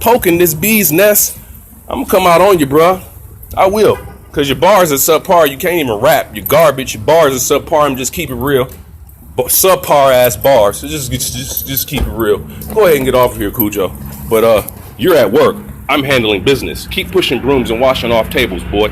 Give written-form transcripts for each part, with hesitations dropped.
poking this bee's nest, I'm gonna come out on you, bruh. I will. Cause your bars are subpar, you can't even rap. You're garbage, your bars are subpar, I'm just keep it real. But subpar ass bars, so just keep it real. Go ahead and get off of here, Kudjo. But you're at work. I'm handling business. Keep pushing brooms and washing off tables, boy.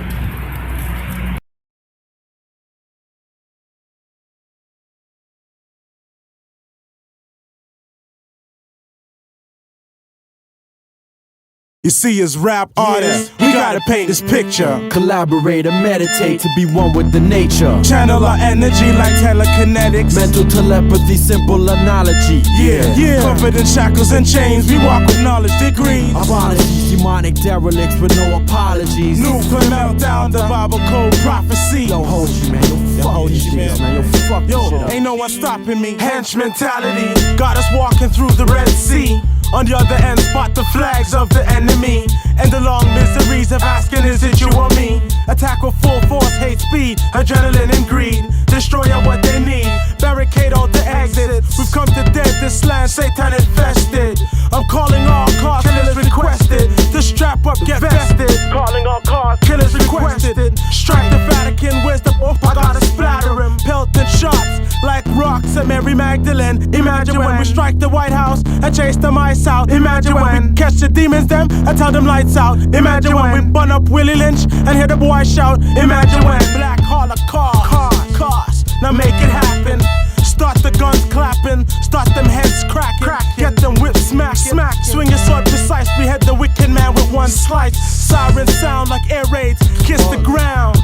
You see, as rap artists, we gotta paint this picture. Collaborate and meditate to be one with the nature. Channel our energy like telekinetics. Mental telepathy, simple analogy. Yeah. Covered in shackles and chains, we walk with knowledge degrees. Apologies, demonic derelicts with no apologies. Nuclear meltdown, the Bible code prophecy. Yo, hold you, man. Yo, fuck you, man. Yo, fuck Yo, shit up. ain't no one stopping me. Hench mentality got us walking through the Red Sea. On the other end, spot the flags of the enemy. And the long miseries of asking, is it you or me? Attack with full force, hate speed, adrenaline and greed. Destroy what they need, barricade all the exits. We've come to dead this land, Satan infested. I'm calling all cars, killers requested. To strap up, get vested. Calling all cars, killers requested. Strike the Vatican, wisdom, I gotta splatter him. Pelting shots like rocks at Mary Magdalene. Imagine when we strike the White House and chase the mice out. Imagine when we catch the demons them and tell them lights out. Imagine when we burn up Willie Lynch and hear the boy shout. Imagine when black cars, now make it happen. Start the guns clapping, start them heads cracking, get them whips smacking. Swing your sword precise, behead the wicked man with one slice. Sirens sound like air raids, kiss the ground.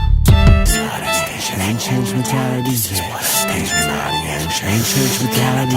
Change mentality. Change mentality.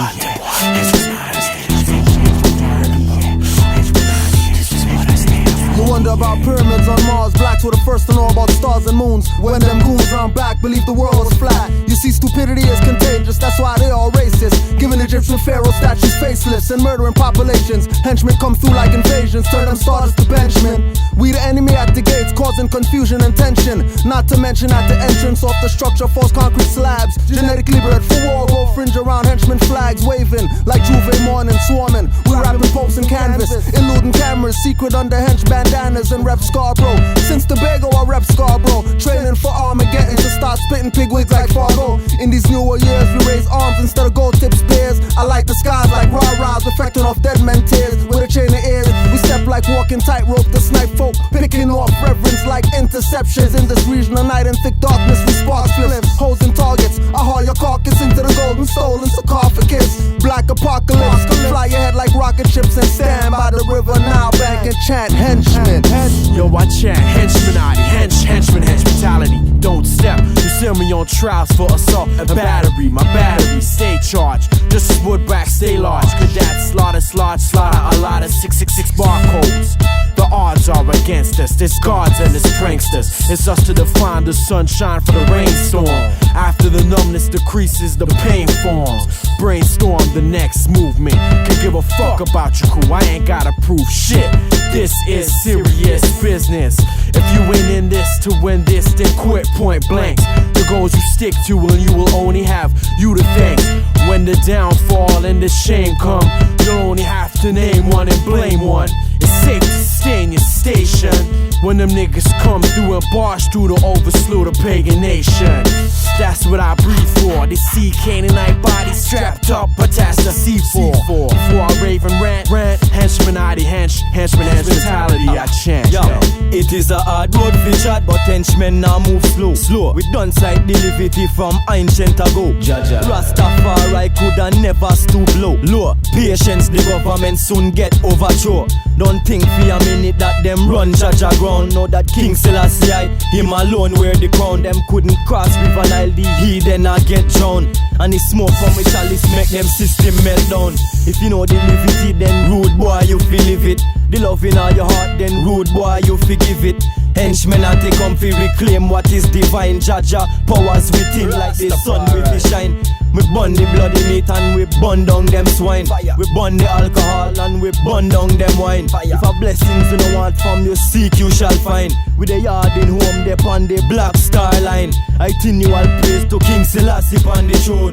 You wonder about pyramids on Mars. Blacks were the first to know about stars and moons. When them goons round back believed the world was flat. You see, stupidity is contagious, that's why they all racist. Giving Egyptian pharaoh statues faceless and murdering populations. Henchmen come through like invasions, turn them starters to benchmen. We the enemy at the gates, causing confusion and tension. Not to mention at the entrance of the structure, false concrete slabs. Genetically bred for war, go fringe around henchmen flags waving like Juve morning swarming. We rapping popes and canvas, eluding cameras, secret under hench bandanas and rep Scarborough. Since Tobago I rep Scarborough, training for Armageddon to start spitting pigwigs like Fargo. In these newer years we raise arms instead of gold tip spears. I light the skies like rah-rahs, reflecting off dead men tears. With a chain of ears, we step like walking tightrope to snipe folk, picking off reverence like interceptions. In this regional night in thick darkness we spark flips, hoes and targets. I haul your carcass into the golden stolen sarcophagus. Black apocalypse, fly your head like rocket ships and stand by the river Nile bank and chant henchmen. Yo, I chant henchmanity, henchman mentality. Don't step, you see me on trials for assault and battery. My battery stay charged, just as wood back stay large. Cadets slaughter a lot of 666 barcodes. The odds are against us, there's guards and there's pranksters. It's us to define the sunshine for the rainstorm. After the numbness decreases, the pain forms. Brainstorm the next movement. Can give a fuck about your crew, I ain't gotta prove shit. This is serious business. If you ain't in this to win this, then quit point blank. The goals you stick to and you will only have you to thank. When the downfall and the shame come, you'll only have to name one and blame one. It's safe to stay in your station when them niggas come through and barge through to overslew the pagan nation. That's what I breathe for. They see Canaanite bodies strapped up, but that's the C4. Before I rave and rant, henchmanity, henchman mentality, I chant. Yo, it is a hard road for chat, but henchmen now move slow. We done sight delivery from ancient ago. Rastafari coulda never stoop low. Patience, the government soon get overthrown. Don't think for a minute that them run Jaja ground. Know that King Selassie, him alone wear the crown. Them couldn't cross River Nile, the heathen I get drowned. And the smoke from the chalice make them system melt down. If you know the liberty, then rude boy you feel live it. The love in all your heart, then rude boy you forgive it. Henchmen and they come fi reclaim what is divine. Jaja powers within like the sun with the shine. We burn the bloody meat and we burn down them swine. We burn the alcohol and we burn down them wine. If a blessings you don't want from you seek you shall find. With a yard in home they on the black star line. Itineral praise to King Selassie on the throne.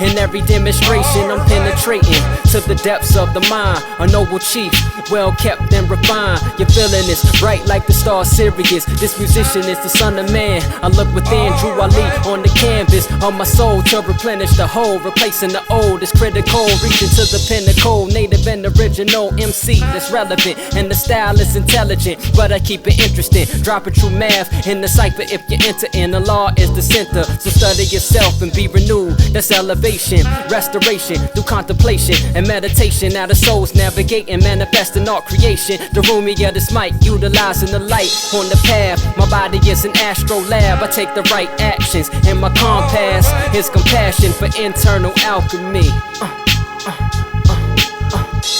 In every demonstration, I'm penetrating to the depths of the mind. A noble chief, well kept and refined. Your feeling is bright like the star Sirius. This musician is the son of man. I look within, drew Ali on the canvas of my soul to replenish the whole, replacing the old is critical, reaching to the pinnacle. Native and original MC that's relevant, and the style is intelligent, but I keep it interesting. Dropping true math in the cipher if you enter in. The law is the center, so study yourself and be renewed. That's elevation, restoration through contemplation and meditation. Now the soul's navigating, manifesting all creation. The roomy of this mic, utilizing the light on the path. My body is an astro lab. I take the right actions, and my compass is compassion for internal alchemy.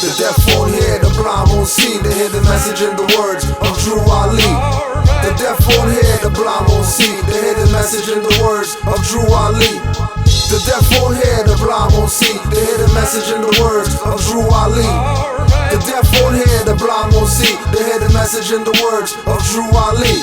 The deaf won't hear, the blind won't see. They hear the message in the words of Drew Ali. The deaf won't hear, the blind won't see. They hear the message in the words of Drew Ali. The deaf won't hear, the blind won't see. They hear the message in the words of Drew Ali. The deaf won't hear, the blind won't see. They hear the message in the words of Drew Ali.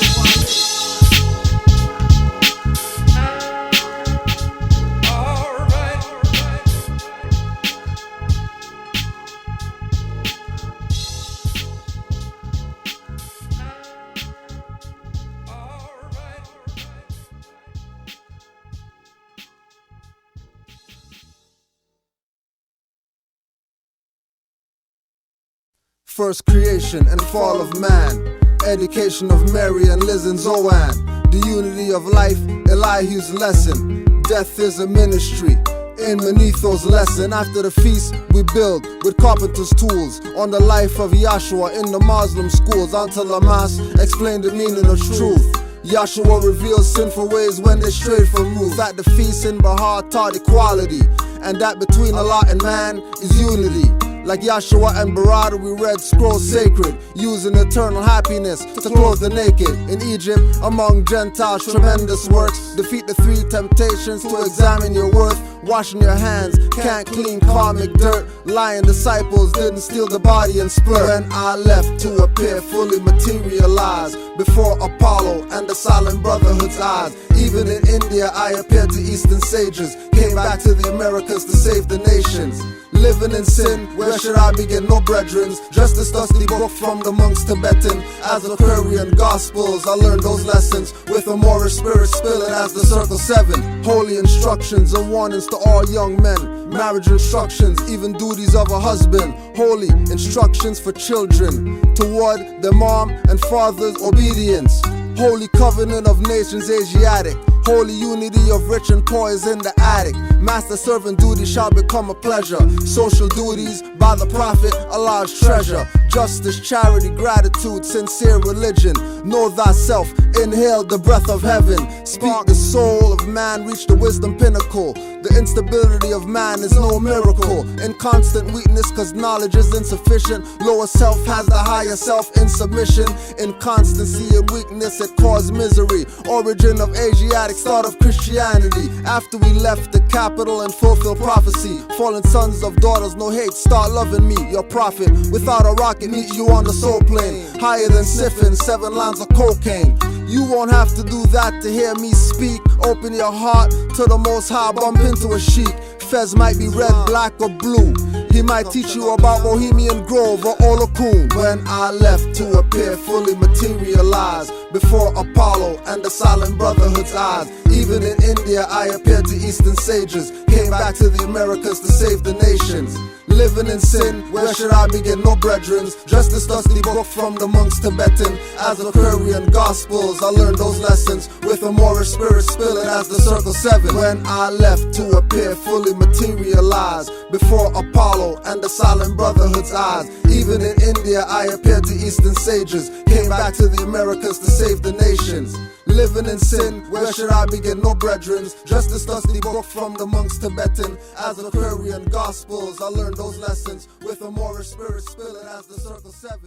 First creation and fall of man, education of Mary and Liz and Zoan, the unity of life, Elihu's lesson, death is a ministry, in Manetho's lesson. After the feast we build with carpenter's tools on the life of Yahshua in the Muslim schools, until Lamas explained the meaning of truth. Yahshua reveals sinful ways when they strayed from Ruth. At the feast in Bahar taught equality, and that between Allah and man is unity. Like Yahshua and Barada, we read scrolls sacred, using eternal happiness to clothe the naked. In Egypt, among Gentiles, tremendous works. Defeat the 3 temptations to examine your worth. Washing your hands, can't clean karmic dirt. Lying disciples didn't steal the body and splurt. When I left to appear fully materialized before Apollo and the silent brotherhood's eyes. Even in India, I appeared to Eastern sages. Came back to the Americas to save the nations. Living in sin, where should I begin? No brethren, just this dusty book from the monks Tibetan. As Aquarian Gospels, I learned those lessons with a Moorish spirit spilling as the circle 7. Holy instructions and warnings to all young men. Marriage instructions, even duties of a husband. Holy instructions for children toward their mom and father's obedience. Holy covenant of nations Asiatic. Holy unity of rich and poor is in the attic. Master servant duty shall become a pleasure. Social duties by the prophet, Allah's treasure. Justice, charity, gratitude, sincere religion. Know thyself, inhale the breath of heaven. Speak the soul of man, reach the wisdom pinnacle. The instability of man is no miracle. In constant weakness, cause knowledge is insufficient. Lower self has the higher self in submission. Inconstancy and weakness, it cause misery. Origin of Asiatic, start of Christianity. After we left the capital and fulfill prophecy. Fallen sons of daughters, no hate, start loving me, your prophet. Without a rocket, meet you on the soul plane. Higher than Siphon, 7 lines of cocaine. You won't have to do that to hear me speak. Open your heart to the Most High, bump into a sheik. Fez might be red, black, or blue. He might teach you about Bohemian Grove or Olokun. When I left to appear fully materialized before Apollo and the silent brotherhood's eyes. Even in India, I appeared to Eastern sages. Came back to the Americas to save the nations. Living in sin, where should I begin? No brethren, just this dusty book from the monks Tibetan. As Aquarian Gospels, I learned those lessons with a Moorish spirit spilling as the circle 7. When I left to appear fully materialized before Apollo and the silent brotherhood's eyes. Even in India, I appeared to Eastern sages. Came back to the Americas to save the nations. Living in sin, where should I begin? No brethren, just this dusty book from the monks Tibetan. As Aquarian Gospels, I learned those lessons with a Moorish spirit spilling as the circle 7.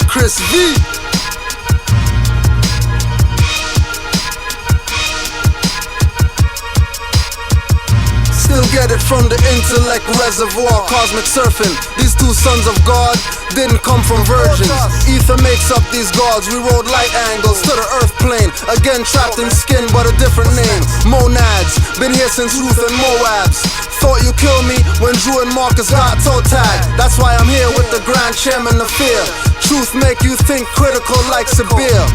Chris V. Still get it from the intellect reservoir, cosmic surfing. These two sons of God didn't come from virgins. Ether makes up these gods. We rode light angles to the earth plane. Again trapped in skin, but a different name. Monads, been here since Ruth and Moabs. Thought you killed me when Drew and Marcus got toe tagged. That's why I'm here with the Grand Chairman of Fear. Truth make you think critical like Sabir.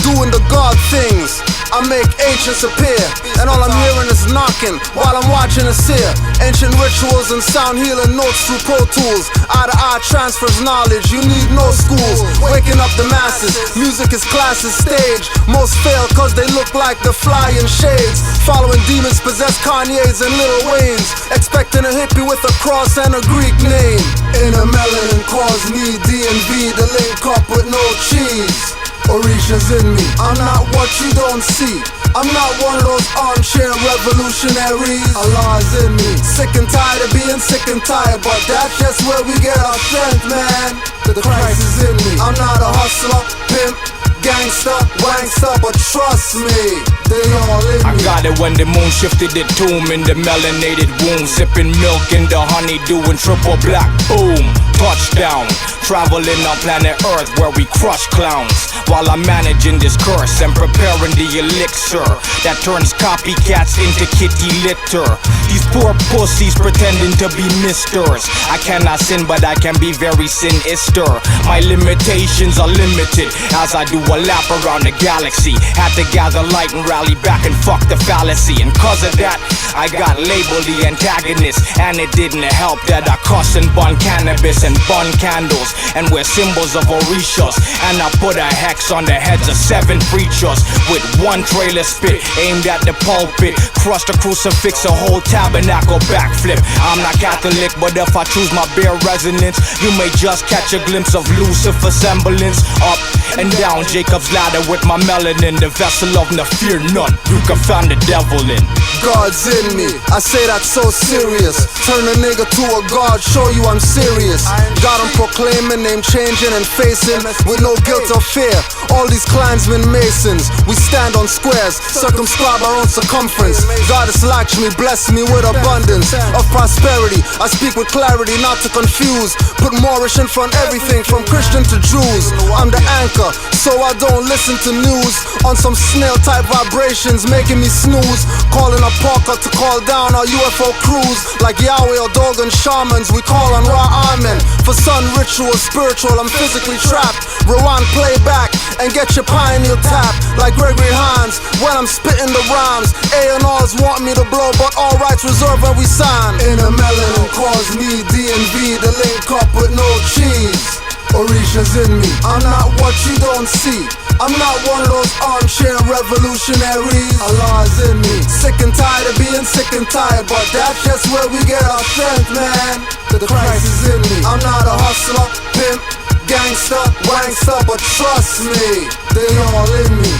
Doing the God things, I make ancients appear. And all I'm hearing is knocking while I'm watching a seer. Ancient rituals and sound healing notes through Pro Tools. Eye to eye transfers knowledge, you need no schools. Waking up the masses, music is classes stage. Most fail cause they look like the flying shades. Following demons possess Kanye's and Lil Wayne's. Expecting a hippie with a cross and a Greek name. Inner melanin cause me D&V to link up with no cheese. Orisha's in me, I'm not what you don't see. I'm not one of those armchair revolutionaries. Allah's in me, sick and tired of being sick and tired, but that's just where we get our strength, man. The Christ is in me. I'm not a hustler, pimp, gangster, wankster, but trust me, they all in me. I got it when the moon shifted the tomb in the melanated womb. Sipping milk in the honey, doing triple black, boom. Touchdown, traveling on planet Earth where we crush clowns. While I'm managing this curse and preparing the elixir that turns copycats into kitty litter. These poor pussies pretending to be misters. I cannot sin but I can be very sinister. My limitations are limited as I do a lap around the galaxy. Had to gather light and rally back and fuck the fallacy. And cause of that, I got labeled the antagonist. And it didn't help that I cuss and bun cannabis and bun candles and wear symbols of Orishas. And I put a hex on the heads of 7 preachers with one trailer spit aimed at the pulpit. Crushed a crucifix, a whole tabernacle backflip. I'm not Catholic, but if I choose my bare resonance, you may just catch a glimpse of Lucifer's semblance. Up and down Jacob's ladder with my melanin, the vessel of no fear none. You can find the devil in. God's in me, I say that so serious. Turn a nigga to a god, show you I'm serious. Got him proclaiming, name changing and facing with no guilt or fear. All these clansmen masons, we stand on squares, circumscribe our own circumference. Goddess Lakshmi bless me with abundance of prosperity. I speak with clarity, not to confuse. Put Moorish in front everything from Christian to Jews. I'm the anchor, so I don't listen to news on some snail type vibrations making me snooze. Calling a Parker to call down our UFO crews. Like Yahweh or Dogon shamans, we call on Ra Amen. For sun ritual, spiritual, I'm physically trapped. Rewind, play back, and get your pineal tap. Like Gregory Hines, when I'm spitting the rhymes. A&Rs want me to blow, but all rights reserved when we sign. Inner melanin cause me D&V to link up with no cheese. Orisha's in me, I'm not what you don't see. I'm not one of those armchair revolutionaries. Allah's in me, sick and tired of being sick and tired, but that's just where we get our strength, man. The Christ is in me. I'm not a hustler, pimp, gangster, wankster, but trust me, they all in me.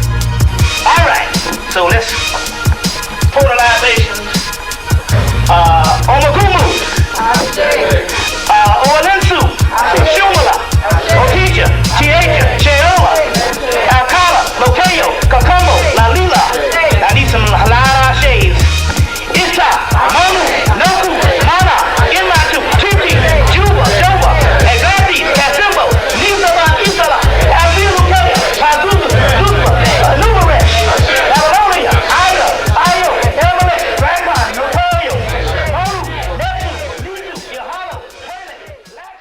Alright, so let's pour the libations on the Gumu, Olensu, Shumala, Okija, Chiaja, Cheoa, Alcala, Locayo, Kakambo, Lalila. I need some halala shades. Issa, Manu, Noku, Mana, Imatu, Chichi, Juba, Joba, Egati, Kasimbo, Nisala, Isala, Avilu Kaya, Pazuzu, Zuzma, Numaresh, Avalonia, Ida, Ayo, Emily, Ragman, Notoyo, Manu, Neptune, Nisu, Yohana, Helen, Lax.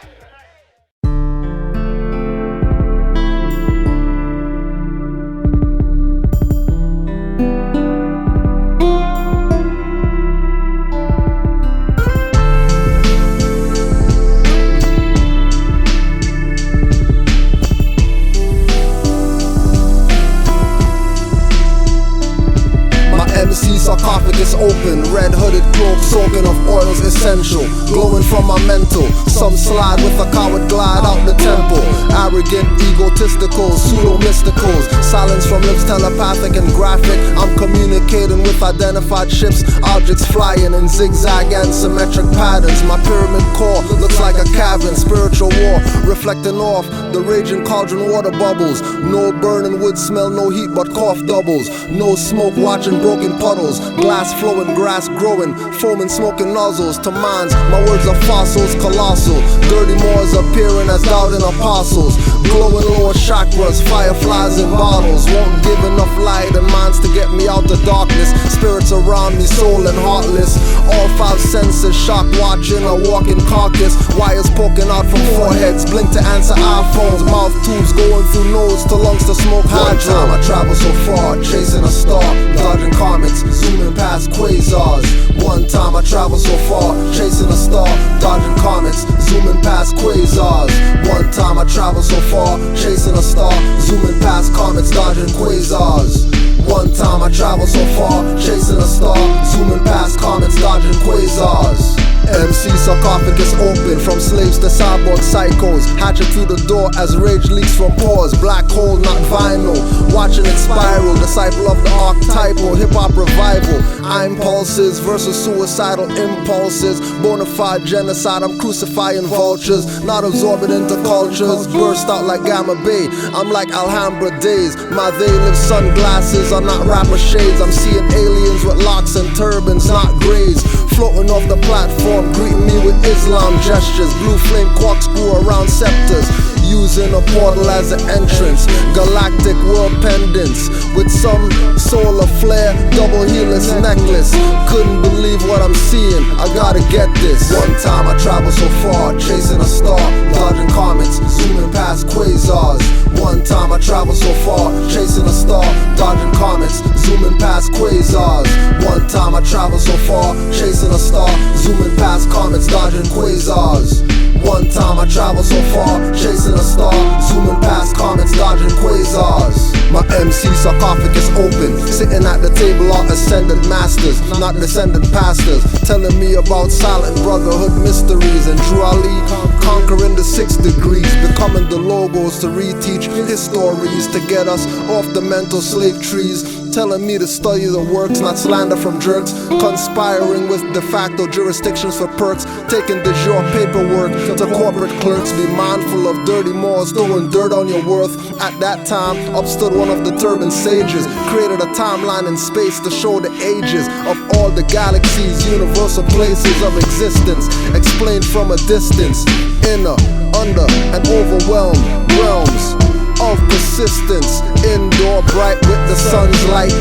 MC sarcophagus open, red hooded cloak soaking of oils essential, glowing from my mental. Some slide with a coward glide out the temple. Arrogant, egotistical, pseudo-mysticals. Silence from lips telepathic and graphic. I'm communicating with identified ships, objects flying in zigzag and symmetric patterns. My pyramid core looks like a cavern. Spiritual war reflecting off the raging cauldron water bubbles. No burning wood smell, no heat but cough doubles. No smoke watching broken puddles. Glass flowing, grass growing, foaming smoking nozzles. To minds, my words are fossils, colossal. Dirty moors appearing as doubting apostles. Glowing lower chakras, fireflies in bottles. Won't give enough light and minds to get me out the darkness. Spirits around me, soul and heartless. All five senses, shock watching, a walking carcass. Wires poking out from foreheads, blink to answer iPhones. Mouth tubes going through nose to lungs to smoke hydro. One time I traveled so far, chasing a star, dodging comets, zooming past quasars. One time I traveled so far, chasing a star, dodging comets, zooming past quasars. One time I traveled so far, chasing a star, zooming past comets, dodging quasars. One time I traveled so far, chasing a star, zooming past comets, dodging quasars. MC sarcophagus open, from slaves to cyborg psychos. Hatching through the door as rage leaks from pores. Black hole, not vinyl, watching it spiral. Disciple of the archetypal, hip-hop revival. I'm pulses versus suicidal impulses. Bonafide genocide, I'm crucifying vultures. Not absorbing into cultures, burst out like Gamma Bay. I'm like Alhambra days, my they live sunglasses are not rapper shades. I'm seeing aliens with locks and turbans, not grays. Floating off the platform, greeting me with Islam gestures. Blue flame corkscrew around scepters, using a portal as an entrance. Galactic world pendants with some solar flare, double helix necklace. Couldn't believe what I'm seeing, I gotta get this. One time I traveled so far, chasing a star, dodging comets, zooming past quasars. One time I traveled so far, chasing a star, dodging comets, zooming past quasars. One time I traveled so far, chasing a star, zooming past comets, dodging quasars. One time I traveled so far, chasing a star, zooming past comets, dodging quasars. My MC sarcophagus open, sitting at the table are ascended masters, not descendant pastors, telling me about silent brotherhood mysteries. And Drew Ali conquering the 6 degrees, becoming the logos to reteach histories, to get us off the mental slave trees. Telling me to study the works, not slander from jerks. Conspiring with de facto jurisdictions for perks. Taking de jure paperwork to corporate clerks. Be mindful of dirty moors, throwing dirt on your worth. At that time, up stood one of the turban sages. Created a timeline in space to show the ages of all the galaxies, universal places of existence. Explained from a distance. Inner, under, and overwhelmed realms of persistence. Indoor bright with the sun's light.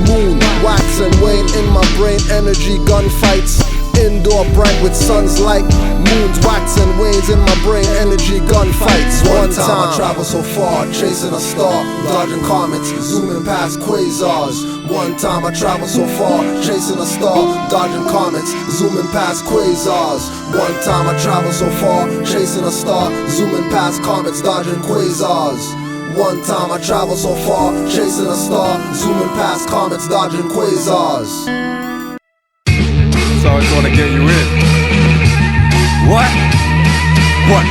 Moon, wax and wane in my brain, energy gunfights. Indoor bright with sun's light. Moons, wax and wanes in my brain, energy gunfights. One time I traveled so far, chasing a star, dodging comets, zooming past quasars. One time I traveled so far, chasing a star, dodging comets, zooming past quasars. One time I traveled so far, chasing a star, zooming past comets, dodging quasars. One time I traveled so far, chasing a star, zooming past comets, dodging quasars. So I just wanna get you in. What? What?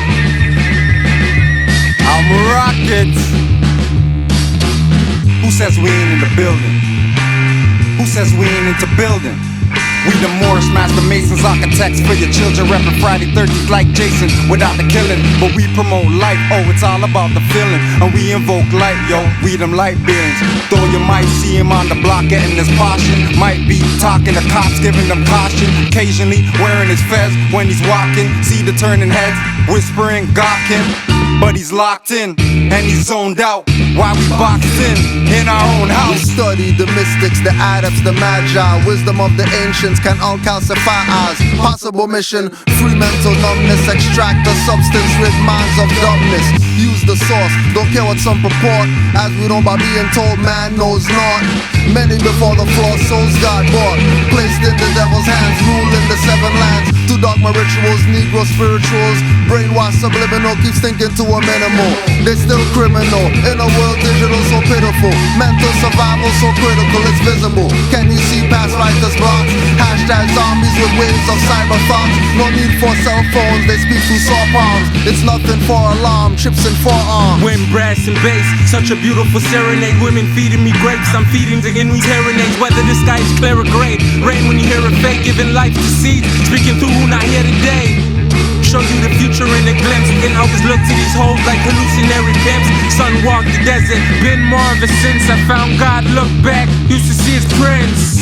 I'm rocking. Who says we ain't in the building? Who says we ain't into building? We the Morris Master Masons, architects for your children. Reppin' Friday 13th like Jason, without the killing. But we promote life, oh, it's all about the feeling. And we invoke light, yo, we them light beings. Though you might see him on the block getting his portion. Might be talking to cops, giving them caution. Occasionally wearing his fez when he's walking. See the turning heads, whispering, gawking. But he's locked in, and he's zoned out while we boxed in our own house. We study the mystics, the adepts, the magi. Wisdom of the ancients can all calcify eyes. Possible mission, free mental numbness. Extract the substance, rid minds of dumbness. Use the source, don't care what some purport. As we know by being told man knows not. Many before the floor, souls got bought. Placed in the devil's hands, ruling the 7 lands. To dogma rituals, negro spirituals. Brainwash subliminal, keeps thinking to a minimal. They still criminal, in a world digital so pitiful. Mental survival so critical, it's visible. Can you see past writers' blocks? Hashtag zombies with waves of cyber thoughts. No need for cell phones, they speak through saw palms. It's nothing for alarm, chips and forearms. Wind, brass, and bass, such a beautiful serenade. Women feeding me grapes, I'm feeding to new serenades. Whether the sky is clear or gray, rain when you hear it fake, giving life to seeds, speaking through who not here today. Show you the future in a glimpse, and always look to these hoes like hallucinatory pimps. Sun walked the desert, been more ever since I found God. Look back, used to see his prince.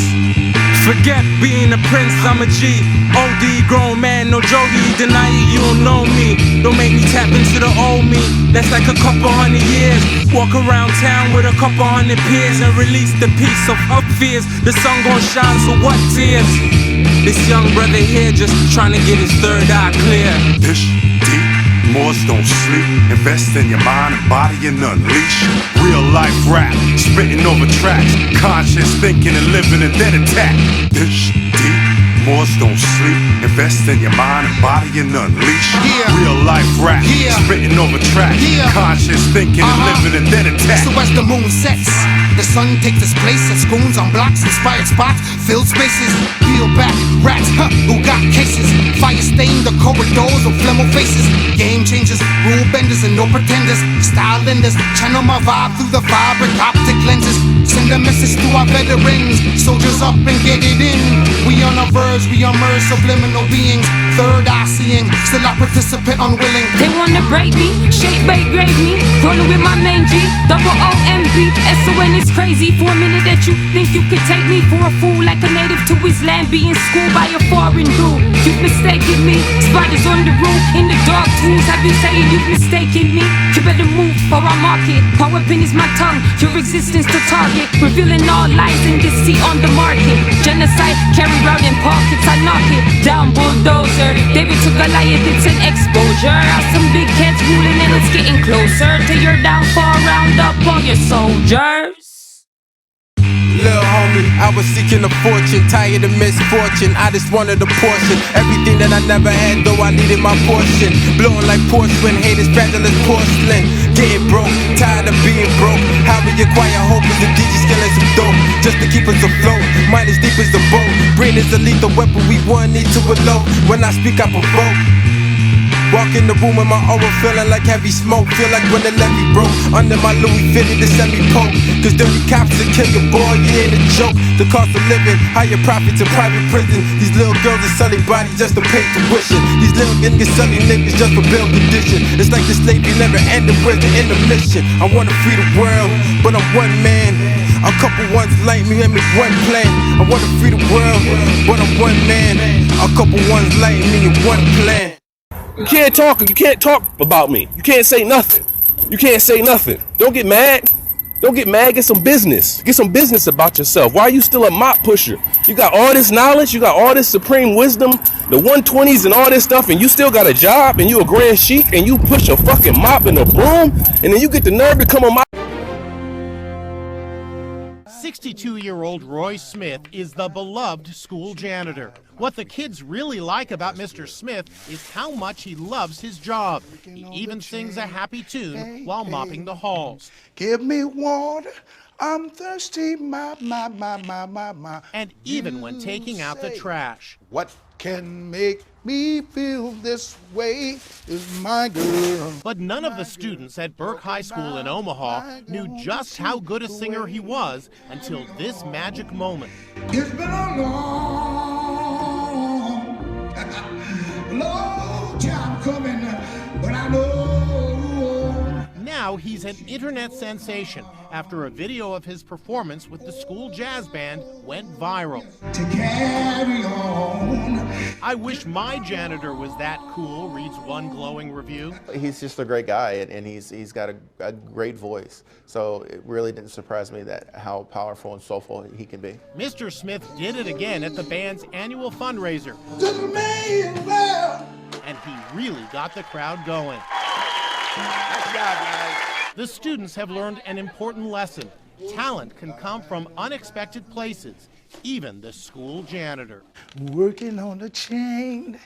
Forget being a prince, I'm a G. OD, grown man, no Jody. Deny it, you don't know me. Don't make me tap into the old me. That's like a couple hundred years. Walk around town with a couple hundred peers and release the peace of up fears. The sun gon' shine, so what tears? This young brother here just trying to get his third eye clear. Ish, deep, Moors don't sleep. Invest in your mind and body and unleash. Real life rap, spitting over tracks. Conscious thinking and living and then attack. Ish, deep, Moors don't sleep. Invest in your mind and body and unleash. Real life rap, spitting over tracks. Conscious thinking and living and then attack. So as the moon sets, the sun takes its place at schools on blocks, inspired spots, filled spaces. Peel back, rats, who got cases. Fire stain the corridors of flemo faces. Game changers, rule benders and no pretenders. Style lenders, channel my vibe through the vibrant optic lenses. Send a message to our veterans, soldiers up and get it in. We on our verge, we emerge subliminal beings. Third eye seeing, still I participate unwilling. They wanna break me, shape, bait, grade me. Rolling with my main G, double O-M-B. S-O-N is crazy for a minute that you think you could take me for a fool. Like a native to his land, being schooled by a foreign dude. You've mistaken me, spiders on the roof. In the dark tools, I've been saying you've mistaken me. You better move or I'll mark it. My weapon is my tongue, your existence to target. Revealing all lies and deceit on the market. Genocide carried out in pockets, I knock it down, bulldozer. David to Goliath, it's an exposure. Some big cats ruling and it's getting closer to your downfall. Round up all your soldiers. Little homie, I was seeking a fortune, tired of misfortune. I just wanted a portion, everything that I never had, though I needed my portion. Blowing like porcelain, haters fragile as porcelain. Getting broke, tired of being broke. How we acquire hope is the DJ skilling some dope, just to keep us afloat. Mind as deep as the boat, brain is a lethal weapon. We one need to elope. When I speak, I provoke. Walk in the room with my aura feeling like heavy smoke. Feel like when the levee broke under my Louis fitted the semi-poke. Cause dirty cops will kill your boy, you ain't a joke. The cost of living, higher profits in private prison. These little girls are selling bodies just to pay tuition. These little niggas selling niggas just for bail condition. It's like the slavery never ended with the intermission. I wanna free the world, but I'm one man. A couple ones like me and make one plan. I wanna free the world, but I'm one man. A couple ones like me and one plan. You can't talk about me. You can't say nothing. You can't say nothing. Don't get mad. Don't get mad. Get some business. Get some business about yourself. Why are you still a mop pusher? You got all this knowledge. You got all this supreme wisdom, the 120s and all this stuff, and you still got a job, and you a grand sheik, and you push a fucking mop and a broom, and then you get the nerve to come on my... 62-year-old Roy Smith is the beloved school janitor. What the kids really like about Mr. Smith is how much he loves his job. He even sings a happy tune while mopping the halls. Give me water, I'm thirsty, And even when taking out the trash. What can make me feel this way is my girl. But none of the students at Burke High School in Omaha knew just how good a singer he was until this magic moment. It's been a long time coming, but I know. Now he's an internet sensation after a video of his performance with the school jazz band went viral. To carry on. I wish my janitor was that cool, reads one glowing review. He's just a great guy, and he's got a great voice. So it really didn't surprise me that how powerful and soulful he can be. Mr. Smith did it again at the band's annual fundraiser. And he really got the crowd going. Nice job, guys. The students have learned an important lesson. Talent can come from unexpected places, even the school janitor. Working on the chain,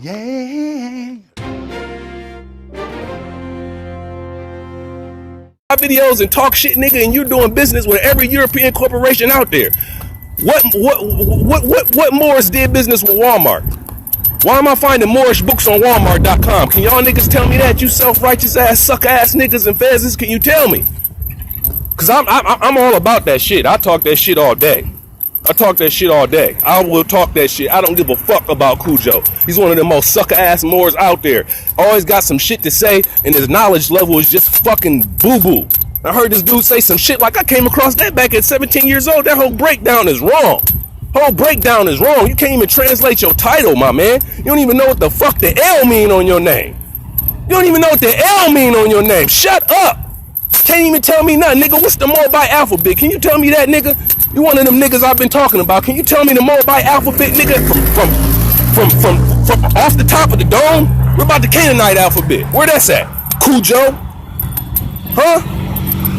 yeah. Videos and talk shit, nigga, and you're doing business with every European corporation out there. What Morris did business with Walmart? Why am I finding Moorish books on Walmart.com? Can y'all niggas tell me that? You self-righteous ass, sucker ass niggas and fezzes, can you tell me? Cause I'm all about that shit. I talk that shit all day. I talk that shit all day. I will talk that shit. I don't give a fuck about Kudjo. He's one of the most sucker ass Moors out there. Always got some shit to say, and his knowledge level is just fucking boo-boo. I heard this dude say some shit like I came across that back at 17 years old. That whole breakdown is wrong. Whole breakdown is wrong. You can't even translate your title, my man. You don't even know what the fuck the L mean on your name. You don't even know what the L mean on your name. Shut up. Can't even tell me nothing, nigga. What's the Moabite alphabet? Can you tell me that, nigga? You one of them niggas I've been talking about. Can you tell me the Moabite alphabet, nigga? From off the top of the dome? What about the Canaanite alphabet? Where that's at? Kudjo? Huh?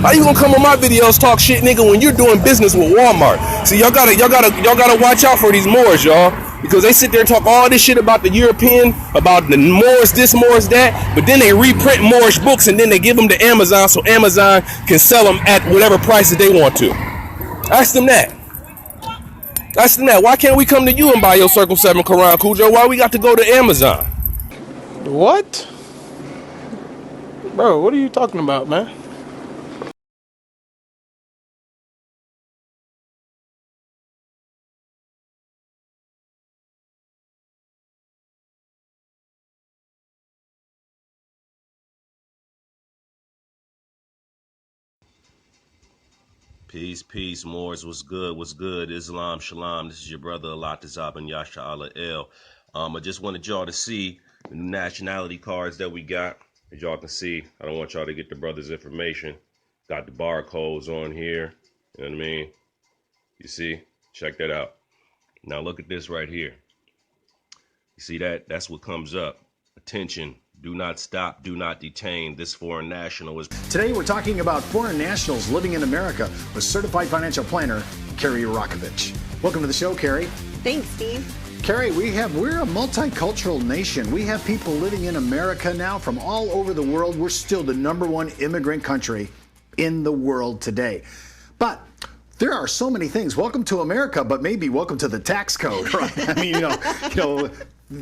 How you gonna come on my videos talk shit, nigga, when you're doing business with Walmart? See, y'all gotta watch out for these Moors, y'all. Because they sit there and talk all this shit about the European, about the Moors this, Moors that, but then they reprint Moorish books and then they give them to Amazon so Amazon can sell them at whatever price that they want to. Ask them that. Ask them that. Why can't we come to you and buy your Circle 7 Quran, Kudjo? Why we got to go to Amazon? What? Bro, what are you talking about, man? Peace, peace, Moors. What's good? What's good? Islam, shalom. This is your brother, Allah Tazab and Yasha Allah El. I just wanted y'all to see the new nationality cards that we got. As y'all can see, I don't want y'all to get the brother's information. Got the barcodes on here. You know what I mean? You see? Check that out. Now look at this right here. You see that? That's what comes up. Attention. Do not stop, do not detain. This foreign national is... Today we're talking about foreign nationals living in America with certified financial planner, Carrie Rakovich. Welcome to the show, Carrie. Thanks, Steve. Carrie, we're a multicultural nation. We have people living in America now from all over the world. We're still the #1 immigrant country in the world today. But there are so many things. Welcome to America, but maybe welcome to the tax code, right? I mean, you know,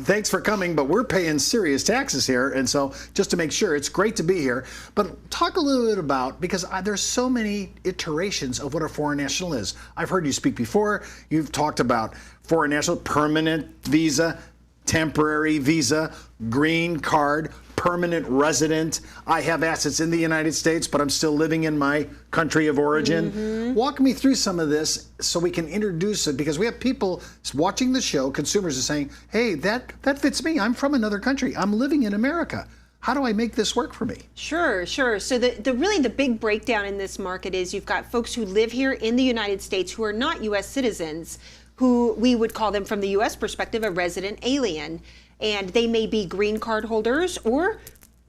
thanks for coming, but we're paying serious taxes here. And so just to make sure, it's great to be here. But talk a little bit about, because there's so many iterations of what a foreign national is. I've heard you speak before. You've talked about foreign national, permanent visa, temporary visa, green card, permanent resident. I have assets in the United States, but I'm still living in my country of origin. Mm-hmm. Walk me through some of this so we can introduce it, because we have people watching the show, consumers are saying, hey, that fits me. I'm from another country. I'm living in America. How do I make this work for me? Sure. So the big breakdown in this market is you've got folks who live here in the United States who are not U.S. citizens, who we would call them from the U.S. perspective a resident alien. And they may be green card holders, or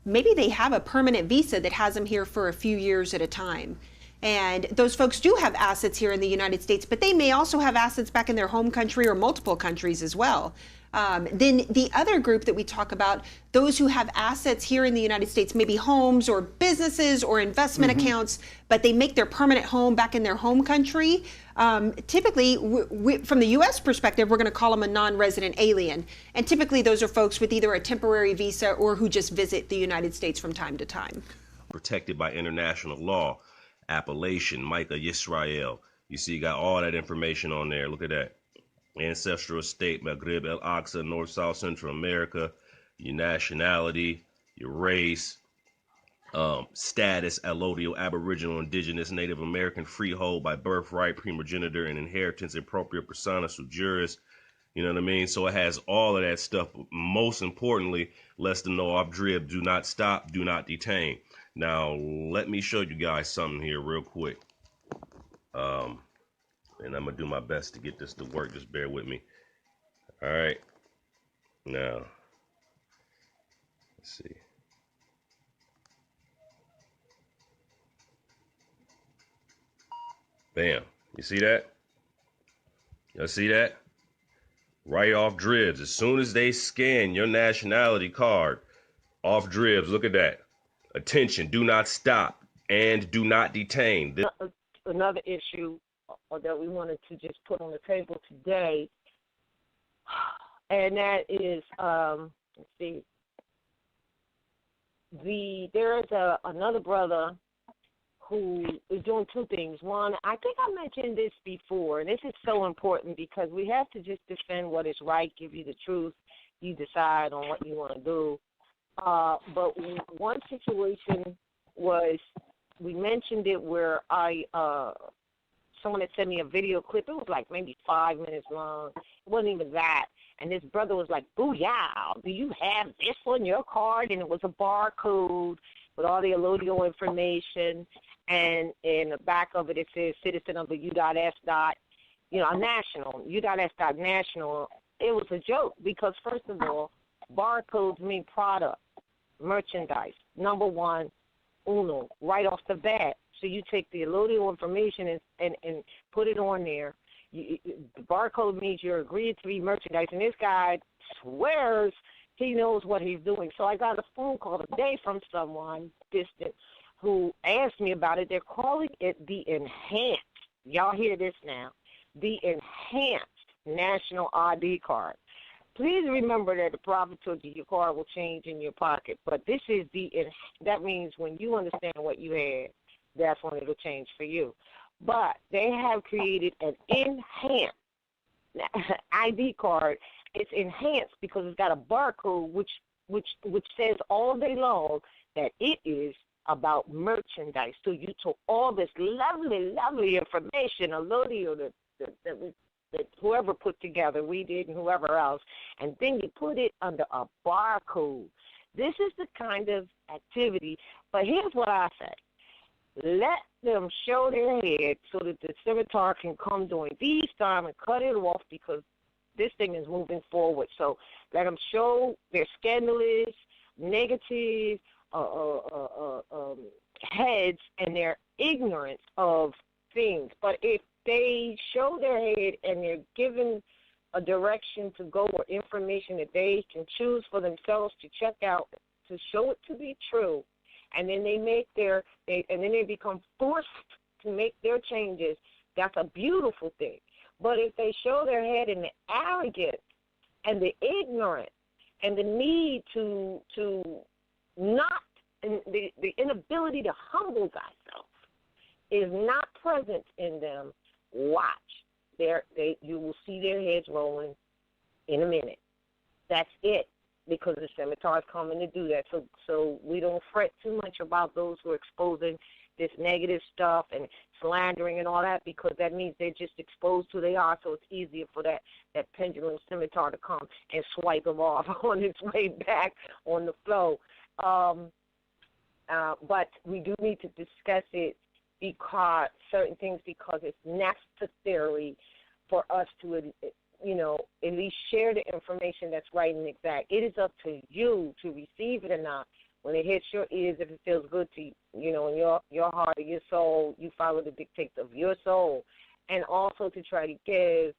maybe they have a permanent visa that has them here for a few years at a time. And those folks do have assets here in the United States, but they may also have assets back in their home country or multiple countries as well. Then the other group that we talk about, those who have assets here in the United States, maybe homes or businesses or investment accounts, but they make their permanent home back in their home country. Typically, from the U.S. perspective, we're going to call them a non-resident alien. And typically, those are folks with either a temporary visa or who just visit the United States from time to time. Protected by international law, appellation, Micah, Yisrael. You see, you got all that information on there. Look at that. Ancestral state, Maghrib, El Aqsa, North, South, Central America, your nationality, your race, status, allodial, aboriginal, indigenous, Native American, freehold by birthright, primogeniture, and inheritance, appropriate persona, sui juris. You know what I mean? So it has all of that stuff. But most importantly, less than no off drib, do not stop, do not detain. Now, let me show you guys something here real quick. And I'm going to do my best to get this to work. Just bear with me. All right. Now, let's see. Bam. You see that? Y'all see that? Right off dribs. As soon as they scan your nationality card, off dribs, look at that. Attention, do not stop and do not detain. Another issue that we wanted to just put on the table today, and that is, let's see, there is another brother who is doing two things. One, I think I mentioned this before, and this is so important because we have to just defend what is right, give you the truth. You decide on what you want to do. But one situation was, we mentioned it where someone had sent me a video clip. It was like maybe 5 minutes long. It wasn't even that. And this brother was like, "Booyah, do you have this on your card?" And it was a barcode with all the allodial information. And in the back of it, it says citizen of the U.S. National, U.S. National. It was a joke because, first of all, barcodes mean product, merchandise. Number one, uno, right off the bat. So you take the allodial information and put it on there. The barcode means you're agreed to be merchandise. And this guy swears he knows what he's doing. So I got a phone call today from someone distant who asked me about it. They're calling it the enhanced. Y'all hear this now. The enhanced National ID card. Please remember that the prophet told you your card will change in your pocket. But this is that means when you understand what you had, that's when it'll change for you. But they have created an enhanced ID card. It's enhanced because it's got a barcode which says all day long that it is about merchandise. So you took all this lovely, lovely information, allodial that whoever put together, we did and whoever else, and then you put it under a barcode. This is the kind of activity, but here's what I say. Let them show their head so that the scimitar can come during these time and cut it off because this thing is moving forward. So let them show their scandalous, negative heads and their ignorance of things. But if they show their head and they're given a direction to go or information that they can choose for themselves to check out, to show it to be true, and then they make and then they become forced to make their changes, that's a beautiful thing. But if they show their head in the arrogance and the ignorance and the need to not, and the inability to humble thyself is not present in them, watch. You will see their heads rolling in a minute. That's it, because the scimitar is coming to do that. So we don't fret too much about those who are exposing this negative stuff and slandering and all that, because that means they're just exposed to who they are, so it's easier for that pendulum scimitar to come and swipe them off on its way back on the flow. But we do need to discuss it because certain things, because it's necessary for us to, at least share the information that's right and exact. It is up to you to receive it or not. When it hits your ears, if it feels good to you, in your heart or your soul, you follow the dictates of your soul. And also to try to give,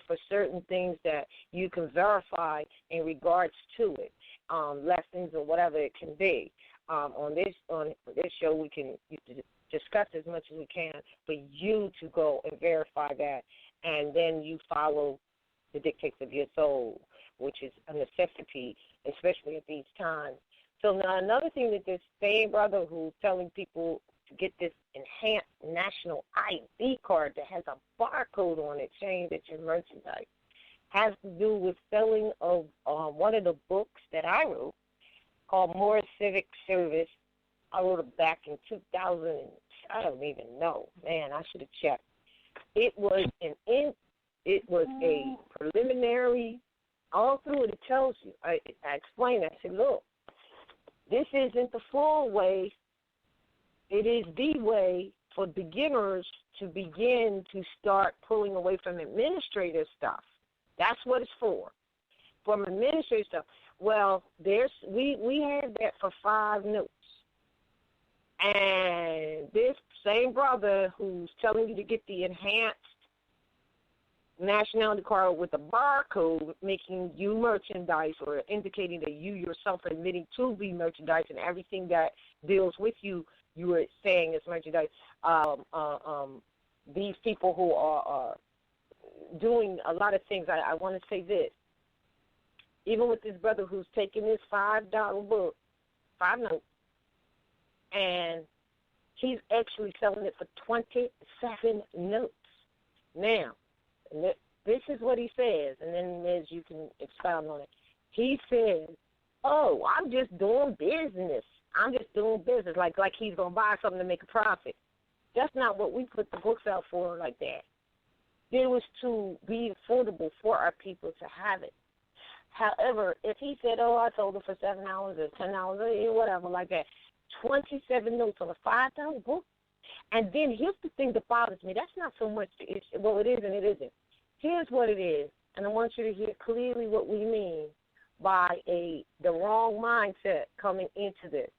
for certain things that you can verify in regards to it, lessons or whatever it can be. On this show, we can discuss as much as we can for you to go and verify that, and then you follow the dictates of your soul, which is a necessity, especially at these times. So now another thing that this same brother who's telling people to get this enhanced national ID card that has a barcode on it saying that your merchandise has to do with selling of one of the books that I wrote called More Civic Service. I wrote it back in 2000. I don't even know. Man, I should have checked. It was a preliminary. All through it tells you. I explained. I said, look, this isn't the full way. It is the way for beginners to begin to start pulling away from administrative stuff. That's what it's for. From administrative stuff. Well, we had that for 5 notes. And this same brother who's telling you to get the enhanced nationality card with a barcode making you merchandise, or indicating that you yourself are admitting to be merchandise, and everything that deals with you are saying is merchandise. These people who are doing a lot of things, I want to say this. even with this brother who's taking this $5 book, 5 notes, and he's actually selling it for 27 notes. Now, this is what he says, and then as you can expound on it. He says, "Oh, I'm just doing business. I'm just doing business," like he's gonna buy something to make a profit. That's not what we put the books out for like that. It was to be affordable for our people to have it. However, if he said, "Oh, I sold it for $7 or $10 or whatever like that," 27 notes on a $5 book. And then here's the thing that bothers me. That's not so much the issue. Well, it is and it isn't. Here's what it is, and I want you to hear clearly what we mean by the wrong mindset coming into this.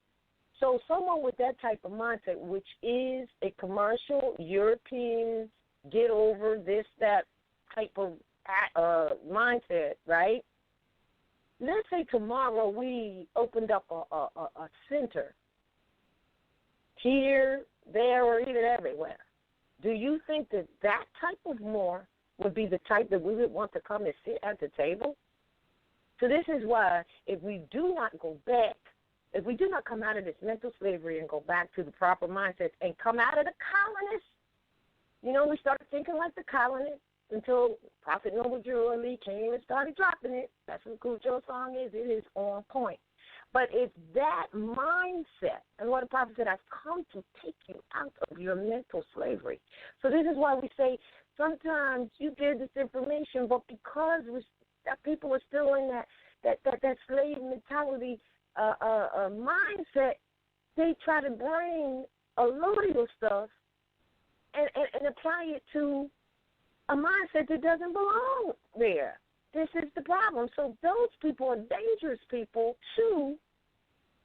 So someone with that type of mindset, which is a commercial, European, get over this, that type of mindset, right? Let's say tomorrow we opened up a center here, there, or even everywhere. Do you think that type of more would be the type that we would want to come and sit at the table? So this is why if we do not go back, if we do not come out of this mental slavery and go back to the proper mindset and come out of the colonists, we started thinking like the colonists until Prophet Noble Drew Ali came and started dropping it. That's what Kudjo's song is. It is on point. But it's that mindset. And what the prophet said, I've come to take you out of your mental slavery. So this is why we say sometimes you get this information, but because that people are still in that slave mentality mindset, they try to bring a load of stuff and apply it to a mindset that doesn't belong there. This is the problem. So those people are dangerous people to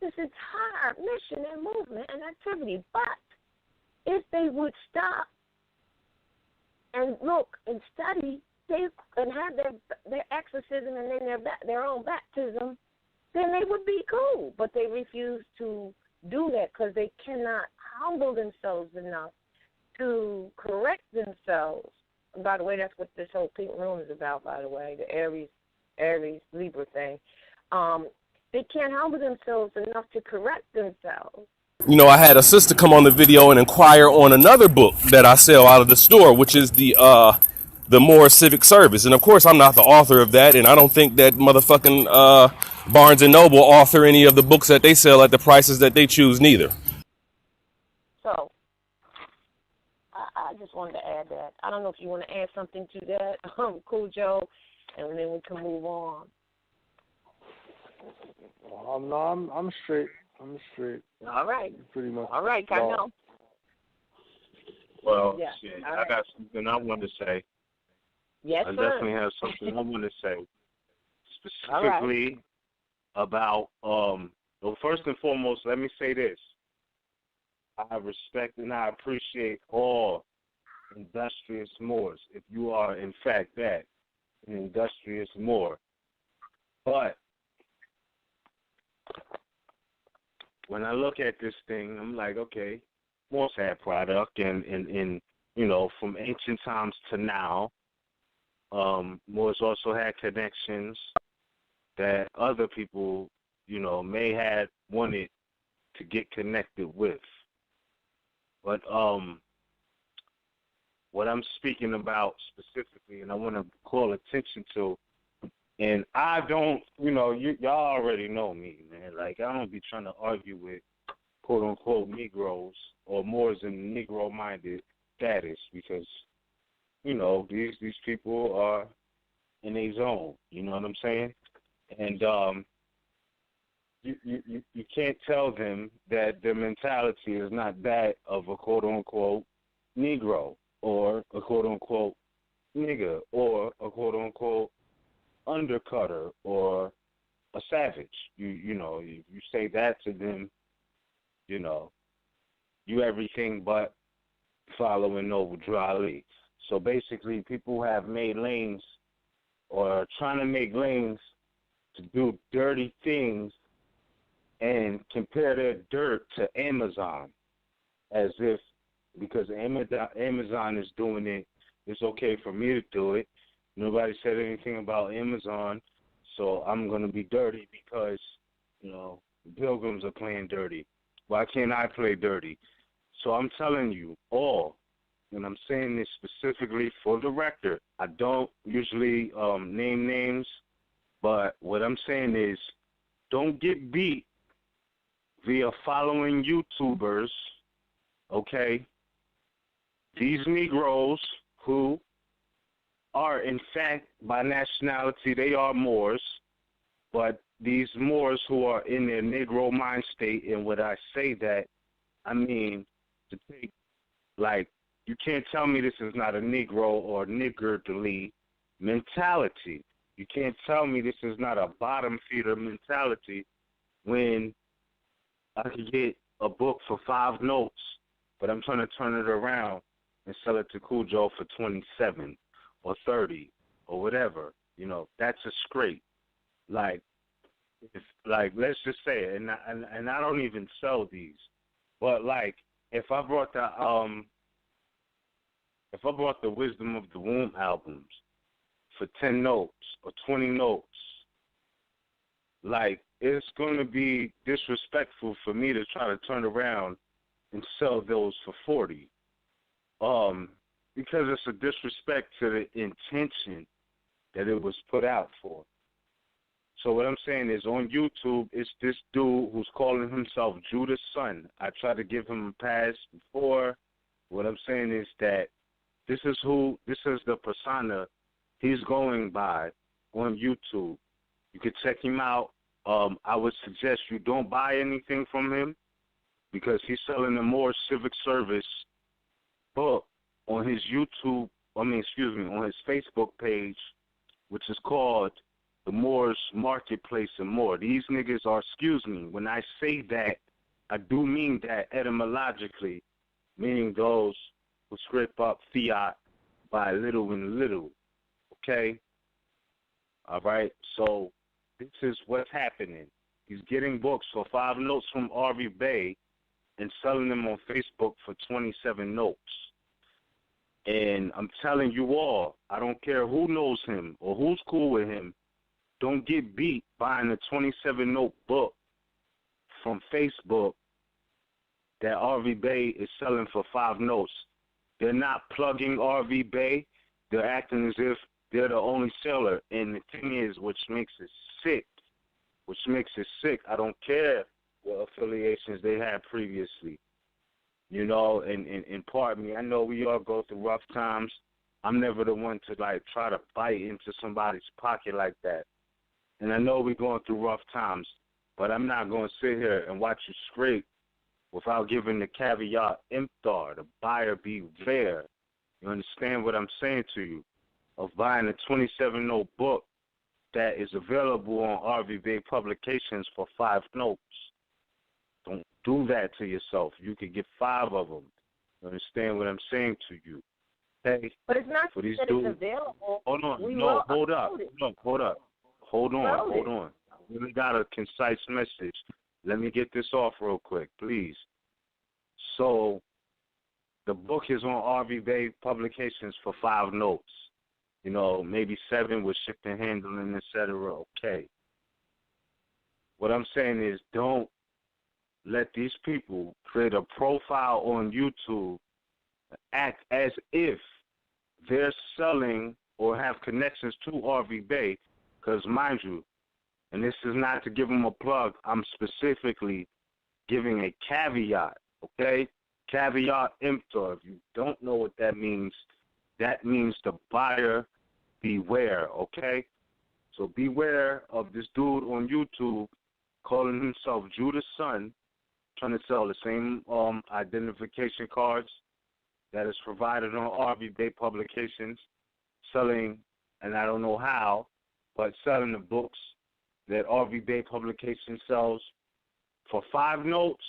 this entire mission and movement and activity. But if they would stop and look and study, and have their exorcism and then their own baptism, then they would be cool. But they refuse to do that because they cannot humble themselves enough to correct themselves. And by the way, that's what this whole pink room is about, by the way, the Aries Libra thing. They can't humble themselves enough to correct themselves. I had a sister come on the video and inquire on another book that I sell out of the store, which is the Moore Civic Service. And of course, I'm not the author of that, and I don't think that motherfucking Barnes and Noble author any of the books that they sell at the prices that they choose neither. So, I just wanted to add that. I don't know if you want to add something to that, Kudjo, and then we can move on. No, I'm straight. All right. Pretty much. All right, Cardinal. Well, yeah. shit, All I right. got something I want to say. Yes, I sir. definitely have something I want to say. Specifically about, well, first and foremost, let me say this. I respect and I appreciate all industrious Moors, if you are, in fact, that, an industrious Moor. But when I look at this thing, I'm like, okay, Moors had product, and from ancient times to now, Moors also had connections that other people, may have wanted to get connected with. But what I'm speaking about specifically, and I want to call attention to, and I don't, y'all already know me, man. Like, I don't be trying to argue with quote-unquote Negroes or Moors in Negro-minded status because, these people are in a zone. You know what I'm saying? And you can't tell them that their mentality is not that of a quote-unquote Negro or a quote-unquote nigger or a quote-unquote undercutter or a savage. You say that to them, you everything but following Noble Drew Ali. So basically, people have made lanes or trying to make lanes to do dirty things and compare their dirt to Amazon as if because Amazon is doing it, it's okay for me to do it. Nobody said anything about Amazon, So I'm going to be dirty because, you know, the Pilgrims are playing dirty. Why can't I play dirty? So I'm telling you all, and I'm saying this specifically for the record, I don't usually name names, but what I'm saying is don't get beat via following YouTubers, okay? These Negroes who are, in fact, by nationality, they are Moors, but these Moors who are in their Negro mind state, and when I say that, I mean to take, like, you can't tell me this is not a Negro or niggardly mentality. You can't tell me this is not a bottom feeder mentality when I could get a book for 5 notes, but I'm trying to turn it around and sell it to Kudjo for 27 or 30 or whatever. You know, that's a scrape. Like, if, like, let's just say it, and I don't even sell these, but like, if I brought the Wisdom of the Womb albums for 10 notes or 20 notes, like, it's going to be disrespectful for me to try to turn around and sell those for 40. Because it's a disrespect to the intention that it was put out for. So what I'm saying is, on YouTube, it's this dude who's calling himself Judah's son. I tried to give him a pass before. What I'm saying is that this is the persona he's going by on YouTube. You could check him out. I would suggest you don't buy anything from him because he's selling a more civic service book on his on his Facebook page, which is called The Moors Marketplace and More. These niggas are, when I say that, I do mean that etymologically, meaning those who scrape up fiat by little and little, okay? All right, so this is what's happening. He's getting books for 5 notes from RV Bay and selling them on Facebook for 27 notes. And I'm telling you all, I don't care who knows him or who's cool with him, don't get beat buying a 27-note book from Facebook that RV Bay is selling for 5 notes. They're not plugging RV Bay. They're acting as if they're the only seller. And the thing is, which makes it sick, I don't care what affiliations they had previously. You know, and pardon me, I know we all go through rough times. I'm never the one to, like, try to bite into somebody's pocket like that. And I know we're going through rough times, but I'm not going to sit here and watch you scrape without giving the caveat emptor, the buyer beware. You understand what I'm saying to you? Of buying a 27-note book that is available on RV Bay Publications for 5 notes. Don't do that to yourself. You could get 5 of them. You understand what I'm saying to you? Hey, but it's not for these that dudes, it's available. Hold on. Hold on. I really got a concise message. Let me get this off real quick, please. So, the book is on RV Bay Publications for 5 notes. You know, maybe 7 with shipping, handling, etc. Okay. What I'm saying is, don't let these people create a profile on YouTube, act as if they're selling or have connections to RV Bay, because mind you, and this is not to give them a plug, I'm specifically giving a caveat, okay? Caveat emptor. If you don't know what that means the buyer beware, okay? So beware of this dude on YouTube calling himself Judah's son, trying to sell the same identification cards that is provided on RV Bay Publications, selling, and I don't know how, but selling the books that RV Bay Publications sells for 5 notes.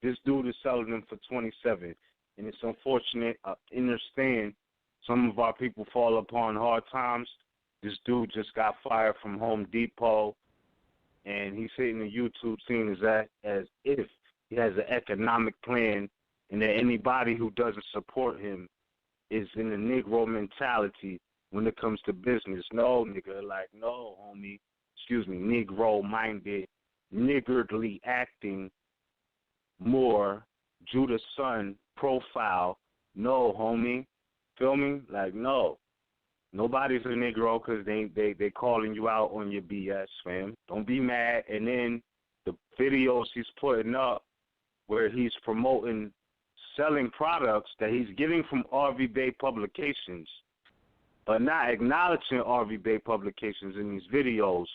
This dude is selling them for 27, and it's unfortunate. I understand some of our people fall upon hard times. This dude just got fired from Home Depot, and he's hitting the YouTube scene as if he has an economic plan, and that anybody who doesn't support him is in the Negro mentality when it comes to business. No, nigga, like, no, homie. Negro-minded, niggardly acting, more Judah Son profile. No, homie. Feel me? Like, no. Nobody's a Negro because they calling you out on your BS, fam. Don't be mad. And then the videos he's putting up where he's promoting selling products that he's getting from RV Bay Publications, but not acknowledging RV Bay Publications in these videos,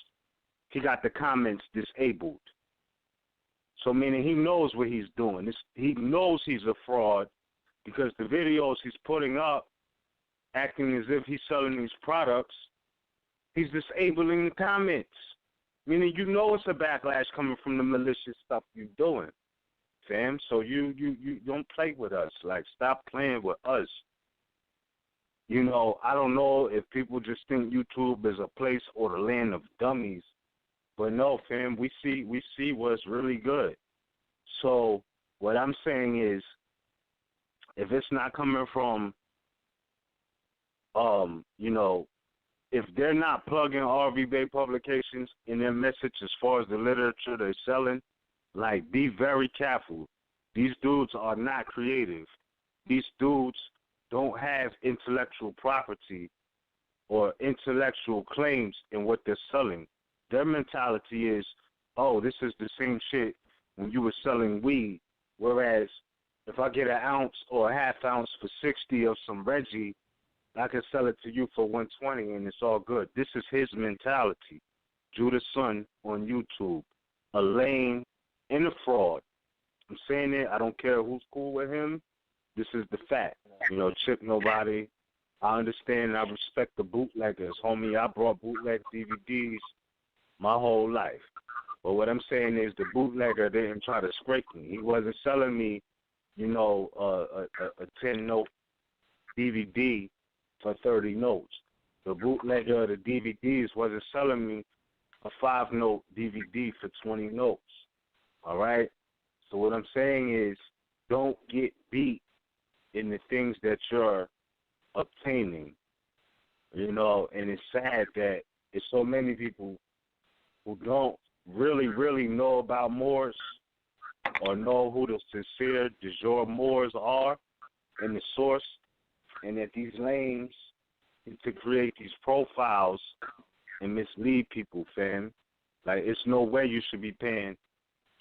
he got the comments disabled. So meaning he knows what he's doing. He knows he's a fraud because the videos he's putting up, acting as if he's selling these products, he's disabling the comments. Meaning you know it's a backlash coming from the malicious stuff you're doing, fam. So you don't play with us. Like, stop playing with us. You know, I don't know if people just think YouTube is a place or the land of dummies, but no, fam, we see what's really good. So what I'm saying is, if it's not coming from, you know, if they're not plugging RV Bay Publications in their message as far as the literature they're selling, like, be very careful. These dudes are not creative. These dudes don't have intellectual property or intellectual claims in what they're selling. Their mentality is, oh, this is the same shit when you were selling weed, whereas if I get an ounce or a half ounce for 60 of some Reggie, I can sell it to you for 120 and it's all good. This is his mentality. Judah Son on YouTube, a lame and a fraud. I'm saying it. I don't care who's cool with him. This is the fact. You know, Chip Nobody. I understand and I respect the bootleggers. Homie, I brought bootleg DVDs my whole life. But what I'm saying is the bootlegger didn't try to scrape me. He wasn't selling me, you know, a 10-note DVD for 30 notes. The bootlegger of the DVDs wasn't selling me a 5-note DVD for 20 notes. All right? So what I'm saying is, don't get beat in the things that you're obtaining. You know, and it's sad that there's so many people who don't really know about Moors or know who the sincere de jure Moors are and the source, and that these lames to create these profiles and mislead people, fam. Like, it's no way you should be paying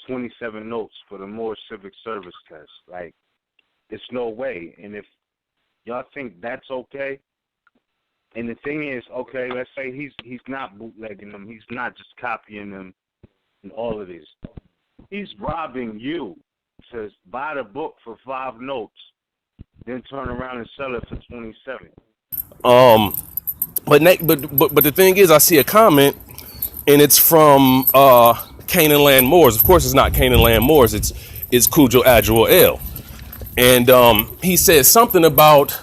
27 notes for the Moore Civic Service test. Like, it's no way. And if y'all think that's okay, and the thing is, okay, let's say he's not bootlegging them, he's not just copying them and all of this. He's robbing you. Says buy the book for 5 notes, then turn around and sell it for 27. But the thing is, I see a comment, and it's from Canaanland Moors. Of course, it's not Canaanland Moors. It's Kudjo Adjoel. And he says something about,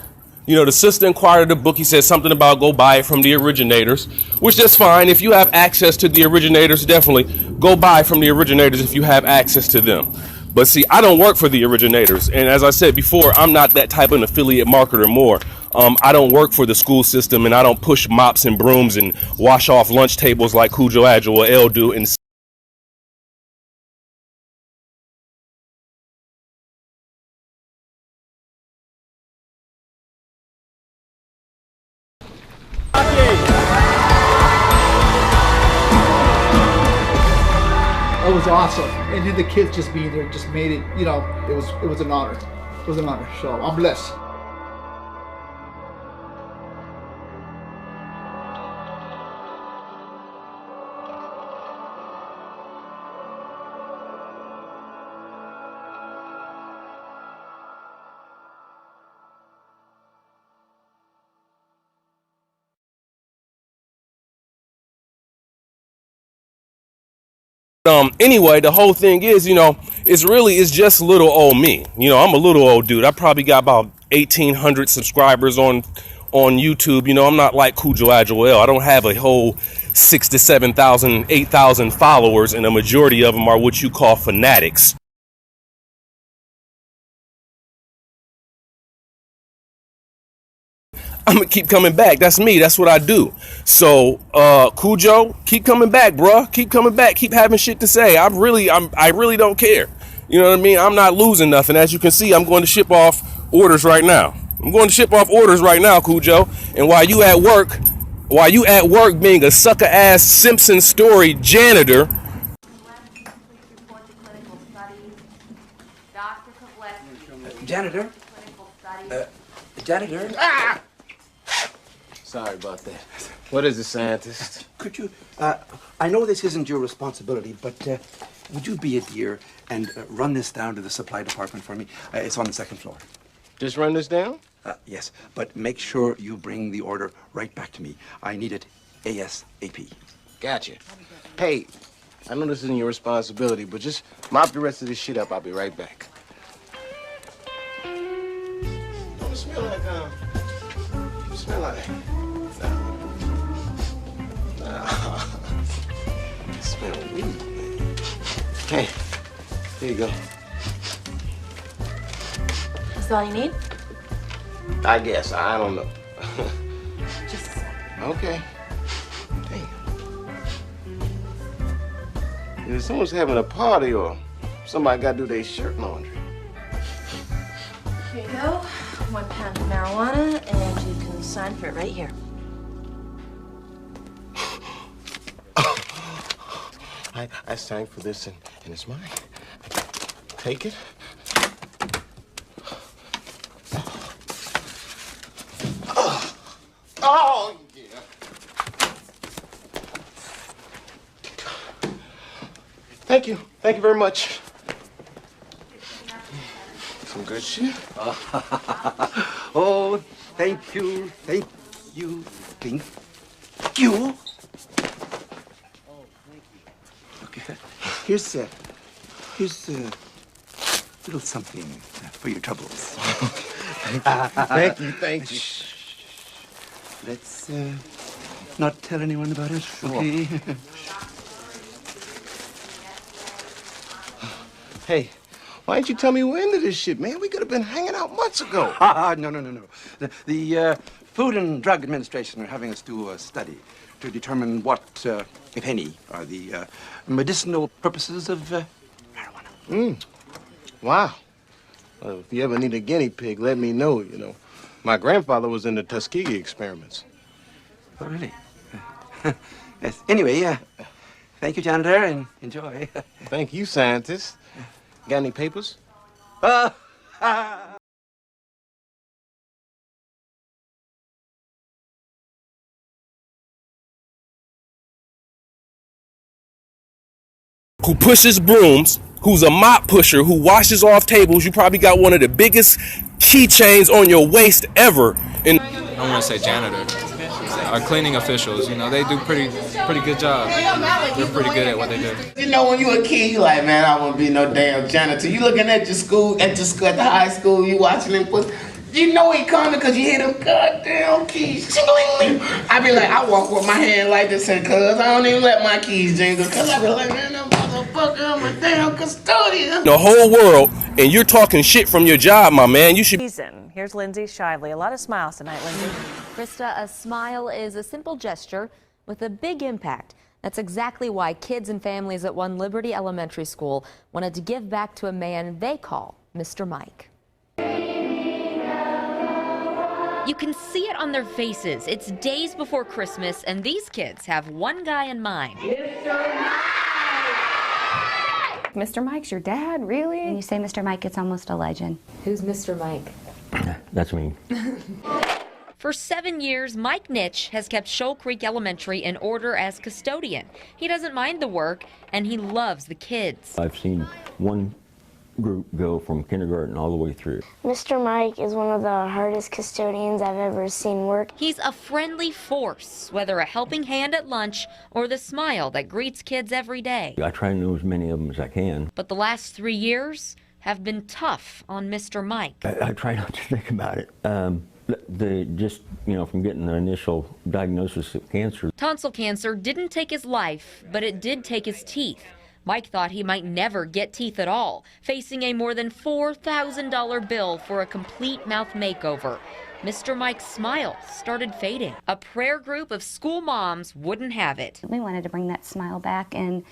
you know, the sister inquired the book. He says something about go buy it from the originators, which is fine. If you have access to the originators, definitely go buy from the originators if you have access to them. But see, I don't work for the originators. And as I said before, I'm not that type of an affiliate marketer more. I don't work for the school system, and I don't push mops and brooms and wash off lunch tables like Kudjo Adjoel do. And That was awesome, and then the kids just being there just made it. You know, it was an honor. It was an honor. So I'm blessed. Anyway, the whole thing is, you know, it's just little old me. You know, I'm a little old dude. I probably got about 1,800 subscribers on YouTube. You know, I'm not like Kudjo Adjoel. I don't have a whole 6,000 to 7,000, 8,000 followers, and a majority of them are what you call fanatics. I'm gonna keep coming back. That's me. That's what I do. So, Kudjo, keep coming back, bruh. Keep coming back. Keep having shit to say. I really don't care. You know what I mean? I'm not losing nothing. As you can see, I'm going to ship off orders right now. I'm going to ship off orders right now, Kudjo. And while you at work being a sucker ass Simpson story janitor. Janitor? Janitor? Ah! Sorry about that. What is it, scientist? Could you, I know this isn't your responsibility, but would you be a dear and run this down to the supply department for me? It's on the second floor. Just run this down? Yes, but make sure you bring the order right back to me. I need it ASAP. Gotcha. Hey, I know this isn't your responsibility, but just mop the rest of this shit up. I'll be right back. Don't it smell like, you smell like... It smells weed, man. Hey, here you go. That's all you need? I guess. I don't know. Just a second. Okay. Damn. If someone's having a party or somebody got to do their shirt laundry. Here you go. 1 pound of marijuana, and you can sign for it right here. I signed for this and it's mine. Take it. Oh, yeah. Thank you. Thank you very much. Some good shit. Oh, thank you. Thank you. Thank you. Okay. Here's a little something for your troubles. Thank you. Thank you. Let's not tell anyone about it, okay? Hey, why didn't you tell me we're into this shit, man? We could have been hanging out months ago. No. The Food and Drug Administration are having us do a study to determine what, if any, are the medicinal purposes of marijuana. Wow. Well, if you ever need a guinea pig, let me know, you know. My grandfather was in the Tuskegee experiments. Oh, really? Yes. Anyway, thank you, janitor, and enjoy. Thank you, scientist. Got any papers? Who pushes brooms, who's a mop pusher, who washes off tables. You probably got one of the biggest keychains on your waist ever. And I want to say janitor. Our cleaning officials, you know, they do pretty good job. They're pretty good at what they do. You know, when you a kid, you like, man, I won't be no damn janitor. You looking at your school, at the high school, you watching them put. You know he coming because you hear them goddamn keys. I be like, I walk with my hand like this, and cuz I don't even let my keys jingle. Cause I be like, man, that motherfucker, I'm a damn custodian. the whole world, and you're talking shit from your job, my man. You should. Here's Lindsay Shively. A lot of smiles tonight, Lindsay. Krista, a smile is a simple gesture with a big impact. That's exactly why kids and families at One Liberty Elementary School wanted to give back to a man they call Mr. Mike. You can see it on their faces. It's days before Christmas, and these kids have one guy in mind. Mr. Mike's your dad, really? When you say Mr. Mike, it's almost a legend. Who's Mr. Mike? That's me. For 7 years, Mike Nitch has kept Shoal Creek Elementary in order as custodian. He doesn't mind the work, and he loves the kids. I've seen one group go from kindergarten all the way through. Mr. Mike is one of the hardest custodians I've ever seen work. He's a friendly force, whether a helping hand at lunch or the smile that greets kids every day. I try to know as many of them as I can. But the last 3 years have been tough on Mr. Mike. I try not to think about it. Just, from getting the initial diagnosis of cancer. Tonsil cancer didn't take his life, but it did take his teeth. Mike thought he might never get teeth at all, facing a more than $4,000 bill for a complete mouth makeover. Mr. Mike's smile started fading. A prayer group of school moms wouldn't have it. We wanted to bring that smile back and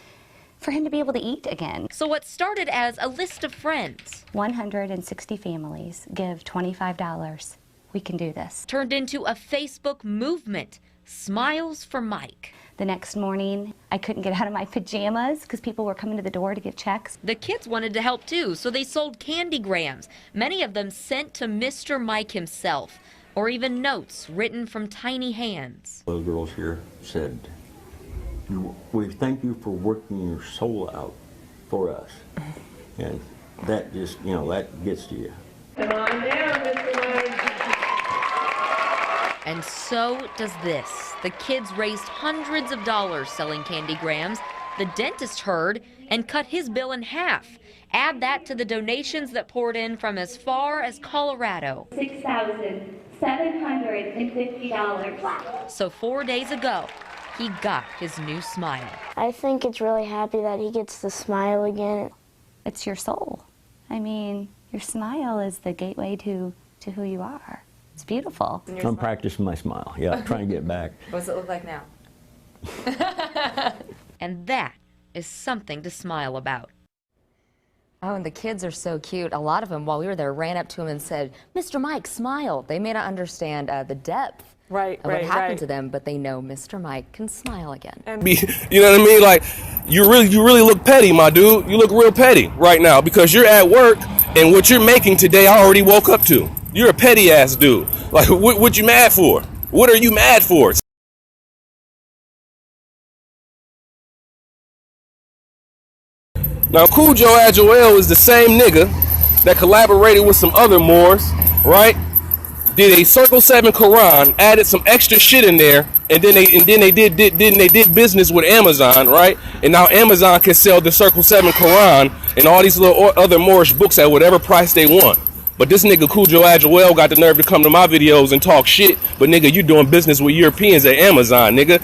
for him to be able to eat again. So what started as a list of friends 160 families give $25. We can do this. turned into a Facebook movement, Smiles for Mike. The next morning, I couldn't get out of my pajamas because people were coming to the door to get checks. The kids wanted to help too, so they sold candygrams, many of them sent to Mr. Mike himself, or even notes written from tiny hands. Those girls here said, "We thank you for working your soul out for us." And that just, that gets to you. Come on down, Mr. Mike. And so does this. The kids raised hundreds of dollars selling candygrams. The dentist heard and cut his bill in half. Add that to the donations that poured in from as far as Colorado. $6,750. So 4 days ago, he got his new smile. I think it's really happy that he gets to smile again. It's your soul. I mean, your smile is the gateway to who you are. It's beautiful. I'm practicing my smile. Yeah, trying to get back. What does it look like now? And that is something to smile about. Oh, and the kids are so cute. A lot of them, while we were there, ran up to him and said, "Mr. Mike, smile." They may not understand the depth of what happened to them, but they know Mr. Mike can smile again. You know what I mean? Like, you really look petty, my dude. You look real petty right now because you're at work and what you're making today, I already woke up to. You're a petty ass dude. Like, what you mad for? What are you mad for? Now, Kudjo Adjoel is the same nigga that collaborated with some other Moors, right? Did a Circle 7 Quran, added some extra shit in there, and then they did business with Amazon, right? And now Amazon can sell the Circle 7 Quran and all these little other Moorish books at whatever price they want. But this nigga Kudjo Adjoel got the nerve to come to my videos and talk shit. But nigga, you doing business with Europeans at Amazon, nigga.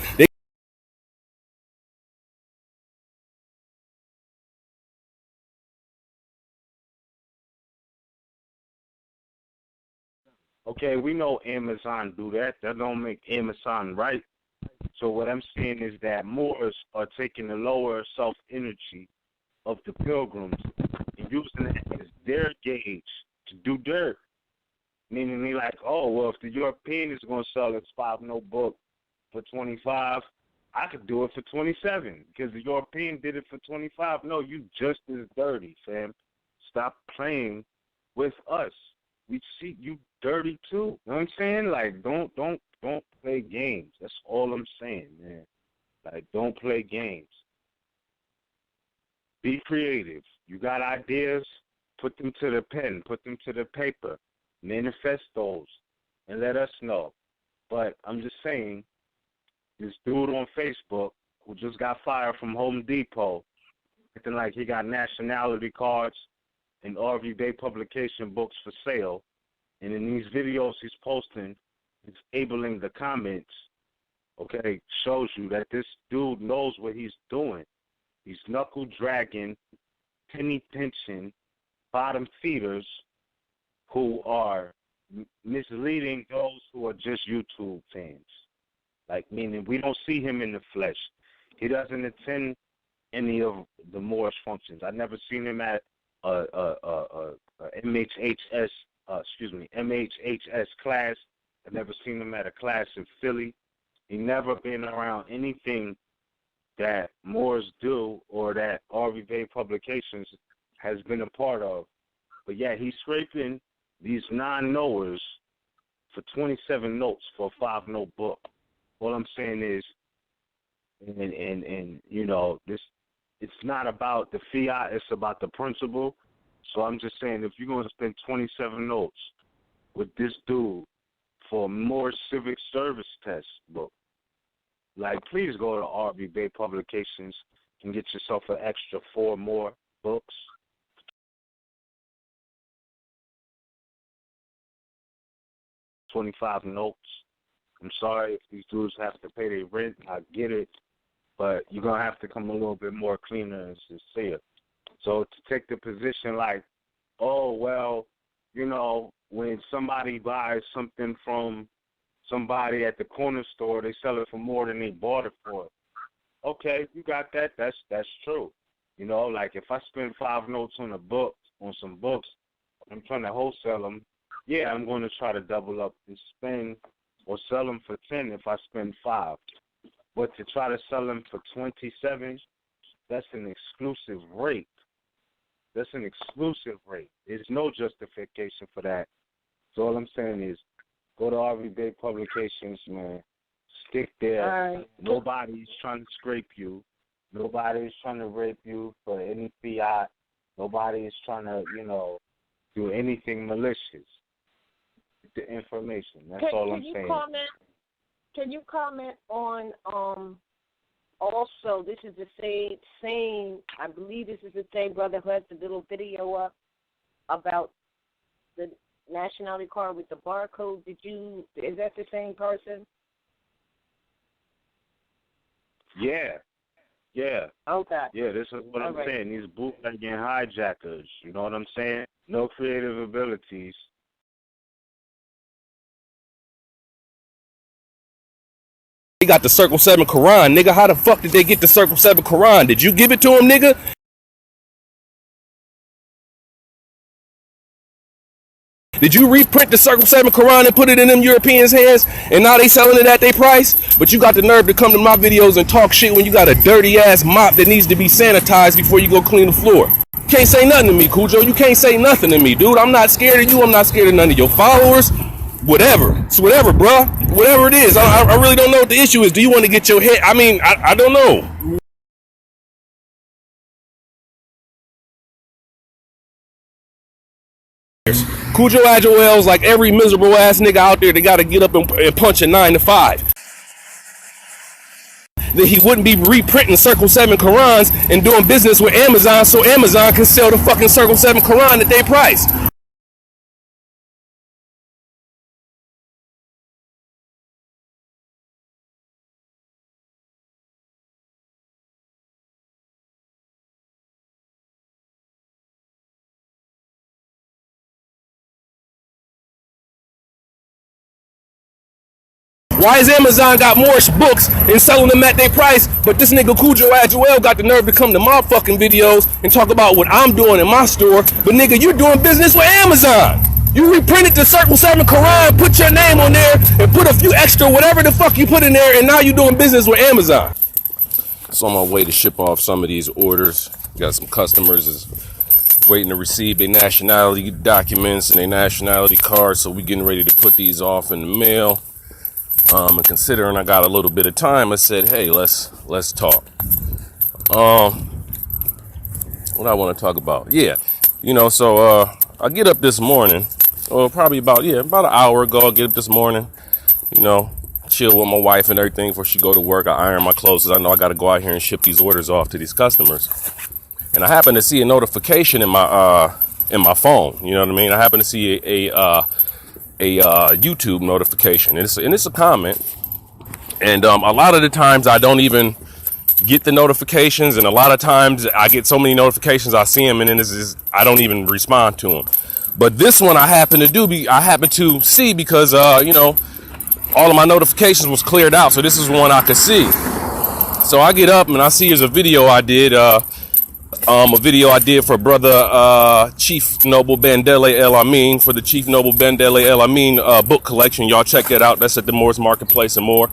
Okay, we know Amazon do that. That don't make Amazon right. So what I'm saying is that Moors are taking the lower self-energy of the pilgrims and using it as their gauge to do dirt. Meaning they like, oh, well, if the European is going to sell its 5 notebook for 25, I could do it for 27 because the European did it for 25. No, you just as dirty, fam. Stop playing with us. We see you dirty too. You know what I'm saying? Like, don't play games. That's all I'm saying, man. Like, don't play games. Be creative. You got ideas, put them to the pen, put them to the paper, manifest those, and let us know. But I'm just saying, this dude on Facebook who just got fired from Home Depot, acting like he got nationality cards and RV Bay publication books for sale, and in these videos he's posting, disabling the comments, okay, shows you that this dude knows what he's doing. He's knuckle dragging, penny pinching, bottom feeders who are misleading those who are just YouTube fans. Like, meaning we don't see him in the flesh. He doesn't attend any of the Moorish functions. I've never seen him at MHHS class. I've never seen him at a class in Philly. He never been around anything that Moors do or that RV Bay Publications has been a part of. But yeah, he's scraping these non-knowers for 27 notes for a 5-note book. All I'm saying is, and you know, this, it's not about the fiat, it's about the principle. So I'm just saying, if you're going to spend 27 notes with this dude for a more civic service test book, like, please go to RV Bay Publications and get yourself an extra 4 more books. $25 notes. I'm sorry if these dudes have to pay their rent. I get it. But you're going to have to come a little bit more cleaner and sincere. So to take the position like, oh, well, you know, when somebody buys something from somebody at the corner store, they sell it for more than they bought it for. Okay, you got that. That's true. You know, like if I spend 5 notes on some books, I'm trying to wholesale them. Yeah, I'm going to try to double up and spend or sell them for 10 if I spend 5. But to try to sell them for 27, that's an exclusive rate. That's an exclusive rate. There's no justification for that. So all I'm saying is go to RV Big Publications, man. Stick there. All right. Nobody's trying to scrape you. Nobody's trying to rape you for any fiat. Nobody is trying to, you know, do anything malicious. The information. That's all I'm saying. Can you comment on also, this is the same, I believe this is the same brother who has the little video up about the nationality card with the barcode. Is that the same person? Yeah. Okay. Yeah, this is what I'm saying. These bootlegging hijackers, you know what I'm saying? No creative abilities. They got the Circle 7 Quran, nigga. How the fuck did they get the Circle 7 Quran? Did you give it to them, nigga? Did you reprint the Circle 7 Quran and put it in them Europeans' hands and now they selling it at their price? But you got the nerve to come to my videos and talk shit when you got a dirty ass mop that needs to be sanitized before you go clean the floor. Can't say nothing to me, Kudjo. You can't say nothing to me, dude. I'm not scared of you. I'm not scared of none of your followers. Whatever. It's whatever, bruh. Whatever it is. I really don't know what the issue is. Do you want to get your head? I mean, I don't know. Kudjo Agilwell's like every miserable ass nigga out there that got to get up and punch a 9 to 5. That he wouldn't be reprinting Circle 7 Qurans and doing business with Amazon so Amazon can sell the fucking Circle 7 Quran at their price. Why is Amazon got more books and selling them at their price, but this nigga Kudjo Agilwell got the nerve to come to my fucking videos and talk about what I'm doing in my store, but nigga, you're doing business with Amazon. You reprinted the Circle 7 Quran, put your name on there, and put a few extra whatever the fuck you put in there, and now you're doing business with Amazon. It's on my way to ship off some of these orders. Got some customers is waiting to receive their nationality documents and their nationality cards, so we getting ready to put these off in the mail. And considering I got a little bit of time, I said, hey, let's talk. What I want to talk about? Yeah, you know, so I get up this morning, or probably about an hour ago. I get up this morning, you know, chill with my wife and everything before she go to work. I iron my clothes because I know I got to go out here and ship these orders off to these customers. And I happen to see a notification in my phone. You know what I mean? I happen to see a YouTube notification, and it's a comment, and a lot of the times I don't even get the notifications, and a lot of times I get so many notifications I see them, and then I don't even respond to them. But this one I happen to see because you know, all of my notifications was cleared out, so this is one I could see. So I get up and I see there's a video I did. A video I did for brother Chief Noble Bandele El Amin, for the Chief Noble Bandele El Amin book collection. Y'all check that out. That's at the Moore's Marketplace and more.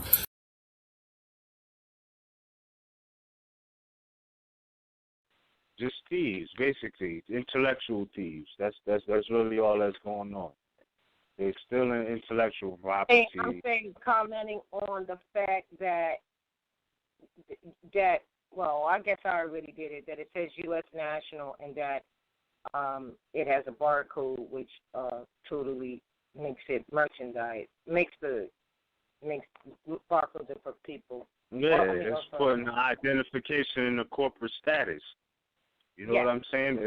Just thieves, basically, intellectual thieves. That's really all that's going on. They're still in intellectual property. I'm saying, commenting on the fact that well, I guess I already did it, that it says U.S. national and that it has a barcode which totally makes it merchandise, makes barcodes for people. Yeah, it's putting the identification in the corporate status. You know what I'm saying?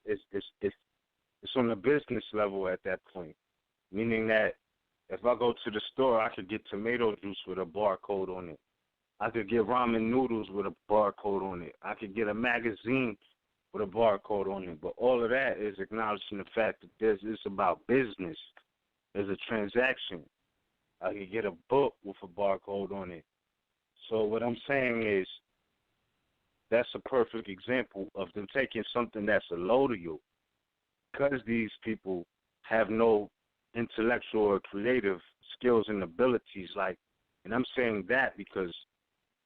It's on the business level at that point, meaning that if I go to the store, I could get tomato juice with a barcode on it. I could get ramen noodles with a barcode on it. I could get a magazine with a barcode on it. But all of that is acknowledging the fact that it's about business. There's a transaction. I could get a book with a barcode on it. So what I'm saying is that's a perfect example of them taking something that's a loadable, because these people have no intellectual or creative skills and abilities. And I'm saying that because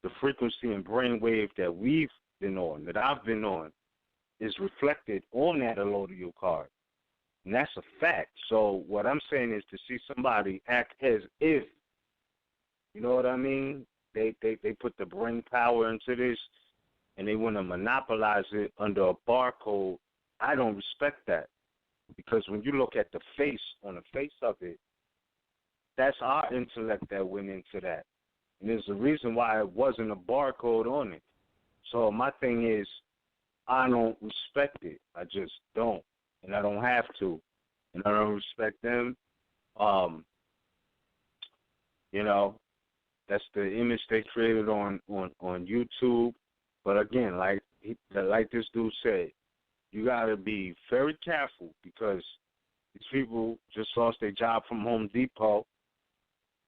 the frequency and brainwave that we've been on, that I've been on, is reflected on that allodial card. And that's a fact. So what I'm saying is to see somebody act as if, you know what I mean? They put the brain power into this and they want to monopolize it under a barcode. I don't respect that, because when you look at the face, on the face of it, that's our intellect that went into that. And there's a reason why it wasn't a barcode on it. So my thing is, I don't respect it. I just don't. And I don't have to. And I don't respect them. You know, that's the image they created on YouTube. But again, like this dude said, you got to be very careful, because these people just lost their job from Home Depot.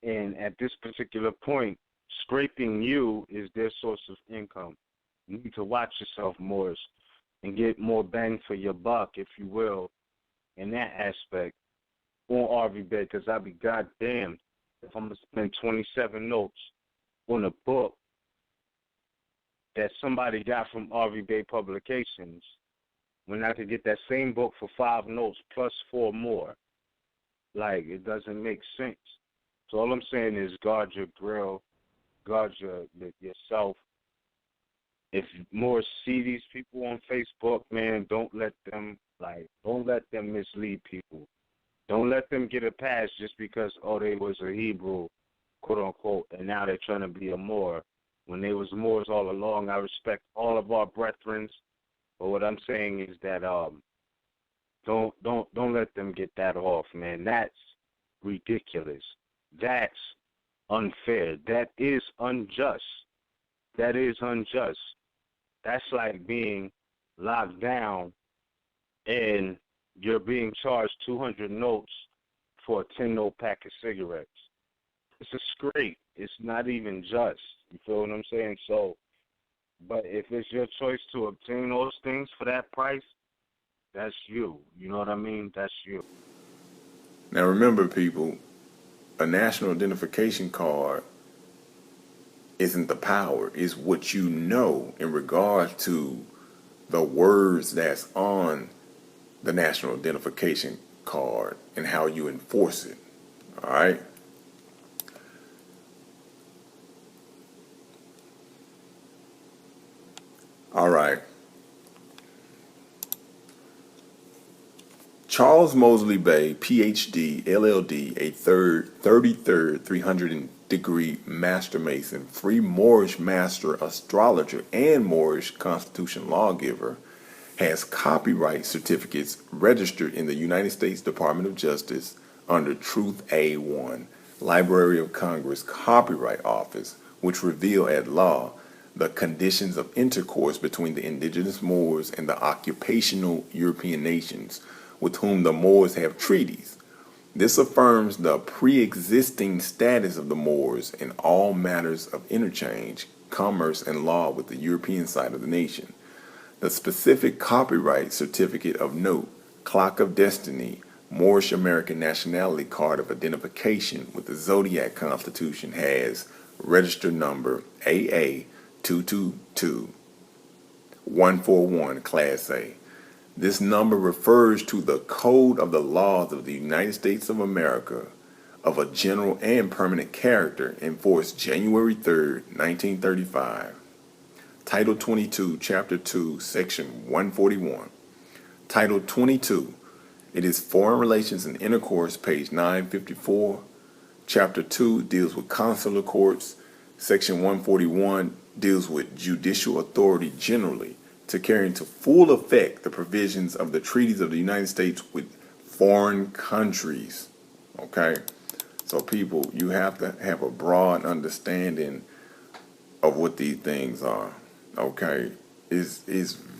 And at this particular point, scraping you is their source of income. You need to watch yourself more and get more bang for your buck, if you will, in that aspect on RV Bay, because I'd be goddamned if I'm going to spend 27 notes on a book that somebody got from RV Bay Publications when I could get that same book for 5 notes plus 4 more. Like, it doesn't make sense. So all I'm saying is guard your grill, guard yourself. If more see these people on Facebook, man, don't let them mislead people. Don't let them get a pass just because, they was a Hebrew, quote unquote, and now they're trying to be a Moor. When they was Moors all along, I respect all of our brethren. But what I'm saying is that don't let them get that off, man. That's ridiculous. That's unfair. That is unjust. That is unjust. That's like being locked down and you're being charged 200 notes for a 10-note pack of cigarettes. It's a scrape. It's not even just. You feel what I'm saying? So, but if it's your choice to obtain those things for that price, that's you. You know what I mean? That's you. Now remember, people, a national identification card isn't the power. It's what you know in regards to the words that's on the national identification card and how you enforce it. All right? All right. Charles Mosley Bay, PhD, LLD, a 33rd 300-degree Master Mason, free Moorish Master Astrologer, and Moorish Constitution Lawgiver, has copyright certificates registered in the United States Department of Justice under Truth A1, Library of Congress Copyright Office, which reveal at law the conditions of intercourse between the indigenous Moors and the occupational European nations with whom the Moors have treaties. This affirms the pre-existing status of the Moors in all matters of interchange, commerce, and law with the European side of the nation. The specific copyright certificate of note, Clock of Destiny, Moorish American Nationality Card of Identification with the Zodiac Constitution has register number AA222141 Class A. This number refers to the Code of the Laws of the United States of America of a general and permanent character enforced January 3rd, 1935. Title 22, Chapter 2, Section 141. Title 22, it is Foreign Relations and Intercourse, page 954. Chapter 2 deals with consular courts. Section 141 deals with judicial authority generally to carry into full effect the provisions of the treaties of the United States with foreign countries. Okay? So people, you have to have a broad understanding of what these things are. Okay? It's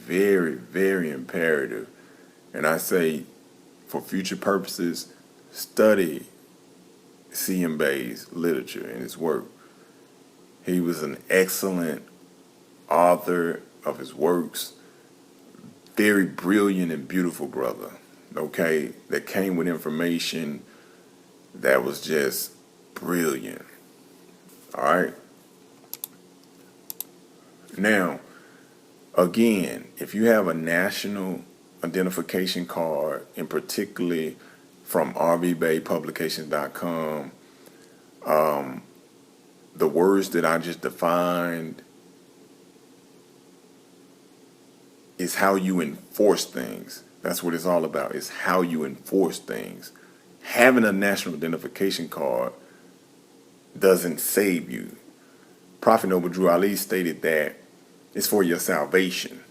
very, very imperative. And I say, for future purposes, study C.M. Bay's literature and his work. He was an excellent author of his works, very brilliant and beautiful brother, okay, that came with information that was just brilliant. All right. Now, again, if you have a national identification card, and particularly from rvbaypublications.com, the words that I just defined is how you enforce things. That's what it's all about, is how you enforce things. Having a national identification card doesn't save you. Prophet Noble Drew Ali stated that it's for your salvation.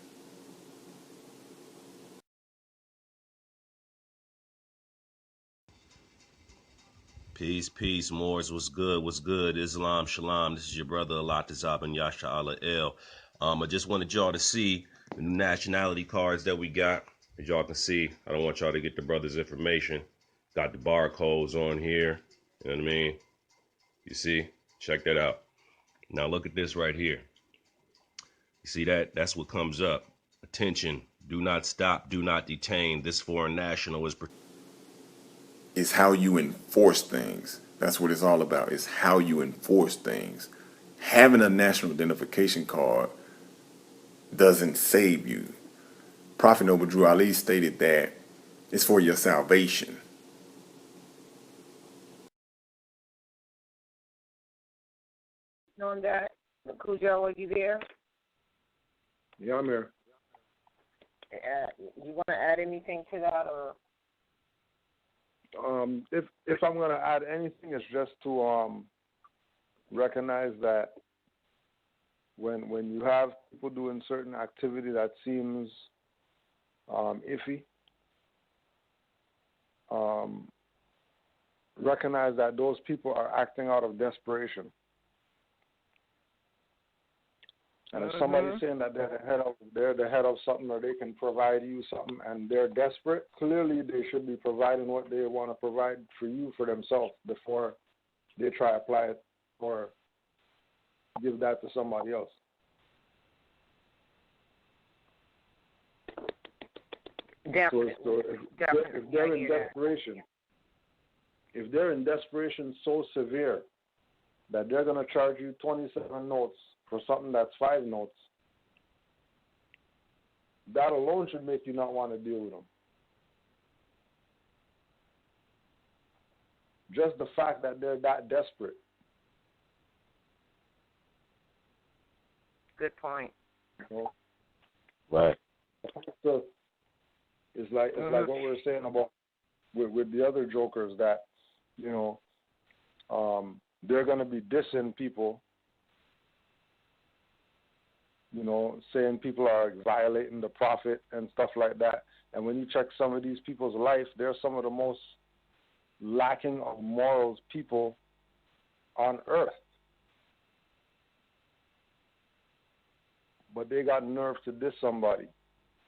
Peace, peace, Moors. What's good? What's good? Islam, shalom. This is your brother, Allah Tazab and Yasha Allah El. I just wanted y'all to see the nationality cards that we got. As y'all can see, I don't want y'all to get the brother's information. Got the barcodes on here. You know what I mean? You see? Check that out. Now look at this right here. You see that? That's what comes up. Attention. Do not stop. Do not detain. This foreign national is how you enforce things. That's what it's all about, is how you enforce things. Having a national identification card doesn't save you. Prophet Noble Drew Ali stated that it's for your salvation. On that, Kudjo, are you there? Yeah, I'm here. You want to add anything to that, or? If I'm going to add anything, it's just to recognize that when you have people doing certain activity that seems iffy, recognize that those people are acting out of desperation. And if somebody's saying that they're the head of something, or they can provide you something, and they're desperate, clearly they should be providing what they want to provide for you for themselves before they try to apply it or give that to somebody else. Definitely. So if they're in desperation, if they're in desperation so severe that they're going to charge you 27 notes for something that's 5 notes, that alone should make you not want to deal with them. Just the fact that they're that desperate. Good point. You know? Right. So it's like what we were saying about with the other jokers, that they're going to be dissing people, saying people are violating the prophet and stuff like that. And when you check some of these people's life, they're some of the most lacking of morals people on earth. But they got nerve to diss somebody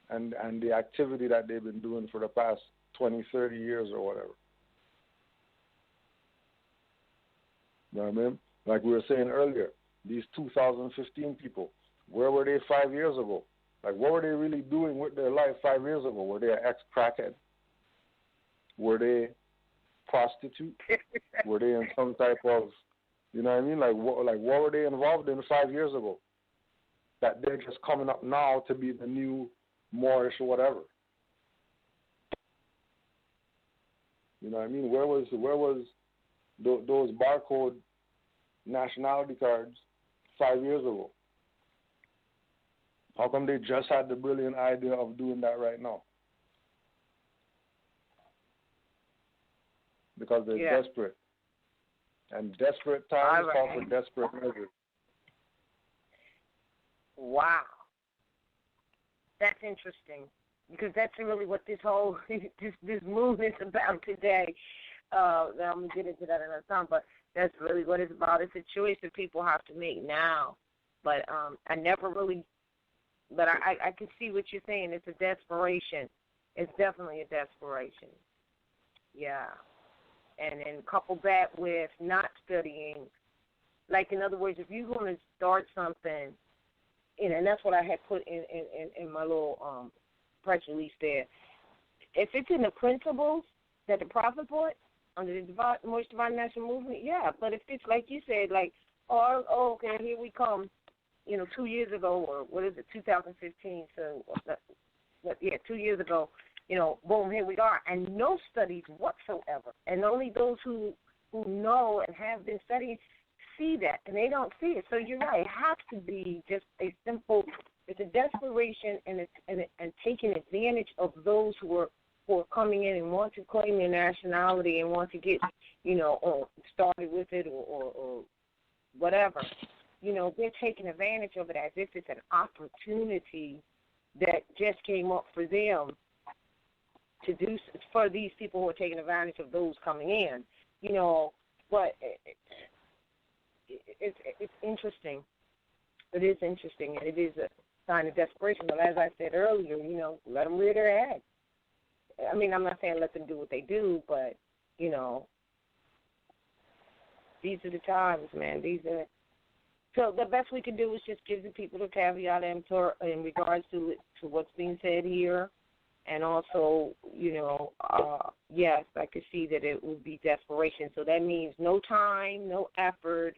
and the activity that they've been doing for the past 20, 30 years or whatever. You know what I mean? Like we were saying earlier, these 2015 people, where were they 5 years ago? Like, what were they really doing with their life 5 years ago? Were they an ex-crackhead? Were they prostitute? Were they in some type of, you know what I mean? Like what were they involved in 5 years ago? That they're just coming up now to be the new Moorish or whatever. You know what I mean? Where was those barcode nationality cards 5 years ago? How come they just had the brilliant idea of doing that right now? Because they're desperate. And desperate times call for desperate measures. Wow. That's interesting, because that's really what this whole this movement's about today. Now I'm going to get into that another time, but that's really what it's about. It's a choice that people have to make now. But I never really But I can see what you're saying. It's a desperation. It's definitely a desperation. Yeah. And then couple that with not studying. Like, in other words, if you're going to start something, and that's what I had put in my little press release there. If it's in the principles that the prophet put under the Moorish Divine National Movement, yeah. But if it's like you said, like, oh, okay, here we come, 2 years ago, or what is it, 2015, so, 2 years ago, boom, here we are, and no studies whatsoever. And only those who know and have been studying see that, and they don't see it. So you're right, it has to be just a simple, it's a desperation and taking advantage of those who are coming in and want to claim their nationality and want to get, started with it or whatever. They're taking advantage of it as if it's an opportunity that just came up for them to do, for these people who are taking advantage of those coming in, but it's interesting. It is interesting, and it is a sign of desperation. But as I said earlier, let them rear their head. I mean, I'm not saying let them do what they do, but, these are the times, man. So the best we can do is just give the people the caveat emptor in regards to what's being said here. And also, yes, I could see that it would be desperation. So that means no time, no effort,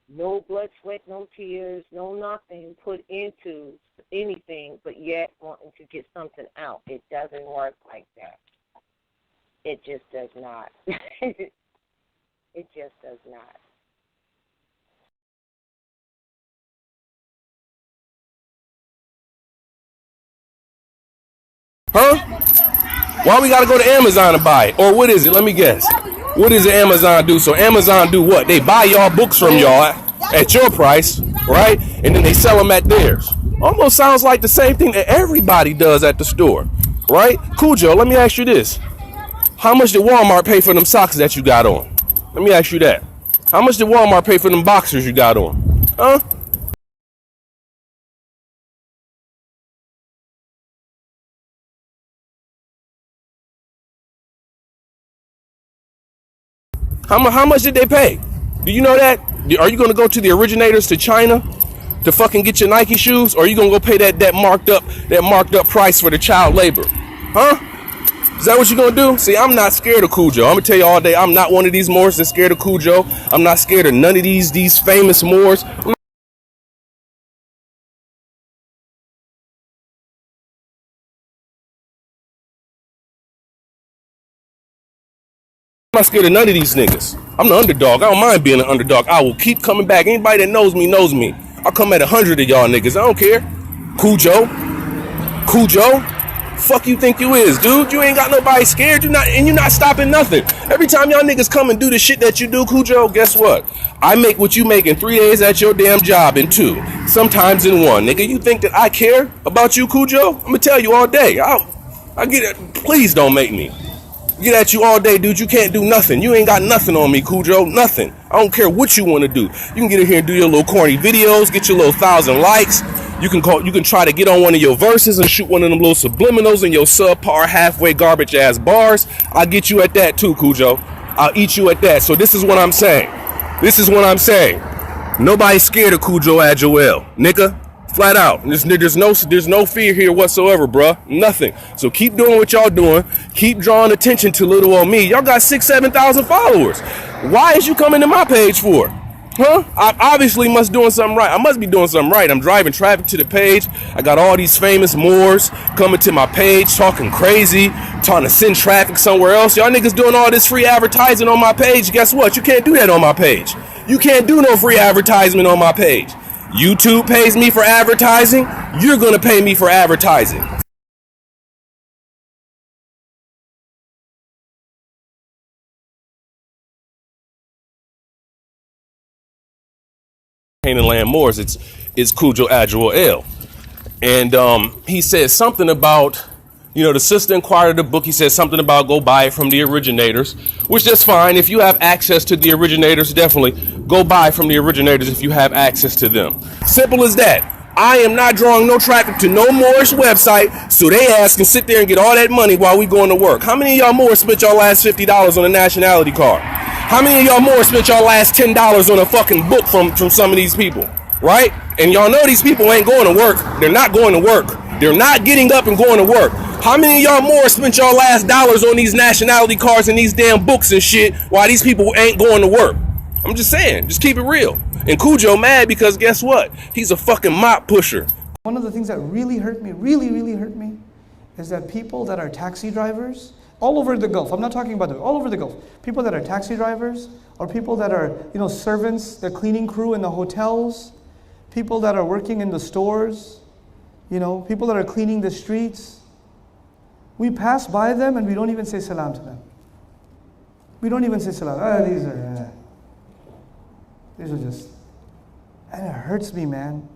no blood, sweat, no tears, no nothing put into anything, but yet wanting to get something out. It doesn't work like that. It just does not. It just does not. Huh? Why we gotta go to Amazon to buy it? Or what is it? Let me guess. What does Amazon do? So Amazon do what? They buy y'all books from y'all at your price, right? And then they sell them at theirs. Almost sounds like the same thing that everybody does at the store, right? Kudjo, let me ask you this. How much did Walmart pay for them socks that you got on? Let me ask you that. How much did Walmart pay for them boxers you got on? Huh? How much did they pay? Do you know that? Are you going to go to the originators to China to fucking get your Nike shoes, or are you going to go pay that marked up price for the child labor? Huh? Is that what you're going to do? See, I'm not scared of Kudjo. I'm going to tell you all day, I'm not one of these Moors that's scared of Kudjo. I'm not scared of none of these famous Moors. I'm not scared of none of these niggas. I'm the underdog. I don't mind being an underdog. I will keep coming back. Anybody that knows me knows me. I'll come at 100 of y'all niggas. I don't care. Kudjo. Fuck you think you is, dude? You ain't got nobody scared. You're not stopping nothing. Every time y'all niggas come and do the shit that you do, Kudjo, guess what? I make what you make in 3 days at your damn job in 2. Sometimes in 1. Nigga, you think that I care about you, Kudjo? I'm gonna tell you all day. I get it. Please don't make me. Get at you all day, dude. You can't do nothing. You ain't got nothing on me, Kudjo. Nothing. I don't care what you want to do. You can get in here and do your little corny videos, get your little 1,000 likes. You can try to get on one of your verses and shoot one of them little subliminals in your subpar, halfway garbage ass bars. I'll get you at that too, Kudjo. I'll eat you at that. So this is what I'm saying. Nobody's scared of Kudjo Agile, nigga. Flat out. There's no fear here whatsoever, bruh. Nothing. So keep doing what y'all doing. Keep drawing attention to little old me. Y'all got 6,000-7,000 followers. Why is you coming to my page for? Huh? I obviously must doing something right. I must be doing something right. I'm driving traffic to the page. I got all these famous Moors coming to my page, talking crazy, trying to send traffic somewhere else. Y'all niggas doing all this free advertising on my page. Guess what? You can't do that on my page. You can't do no free advertisement on my page. YouTube pays me for advertising. You're gonna pay me for advertising. Canaanland Moors, it's Kudjo Agile L. And he says something about, the sister inquired the book. He says something about go buy it from the originators, which is fine. If you have access to the originators, definitely go buy from the originators if you have access to them. Simple as that. I am not drawing no traffic to no Moorish website so they ass can sit there and get all that money while we going to work. How many of y'all Moors spent y'all last $50 on a nationality card? How many of y'all Moors spent y'all last $10 on a fucking book from some of these people? Right? And y'all know these people ain't going to work. They're not going to work. They're not getting up and going to work. How many of y'all Moors spent y'all last dollars on these nationality cards and these damn books and shit while these people ain't going to work? I'm just saying, just keep it real. And Kudjo mad because guess what? He's a fucking mop pusher. One of the things that really hurt me, really hurt me, is that people that are taxi drivers, all over the Gulf, I'm not talking about all over the Gulf, people that are taxi drivers, or people that are, servants, the cleaning crew in the hotels, people that are working in the stores, people that are cleaning the streets, we pass by them and we don't even say salam to them. We don't even say salam. These are just, and it hurts me, man.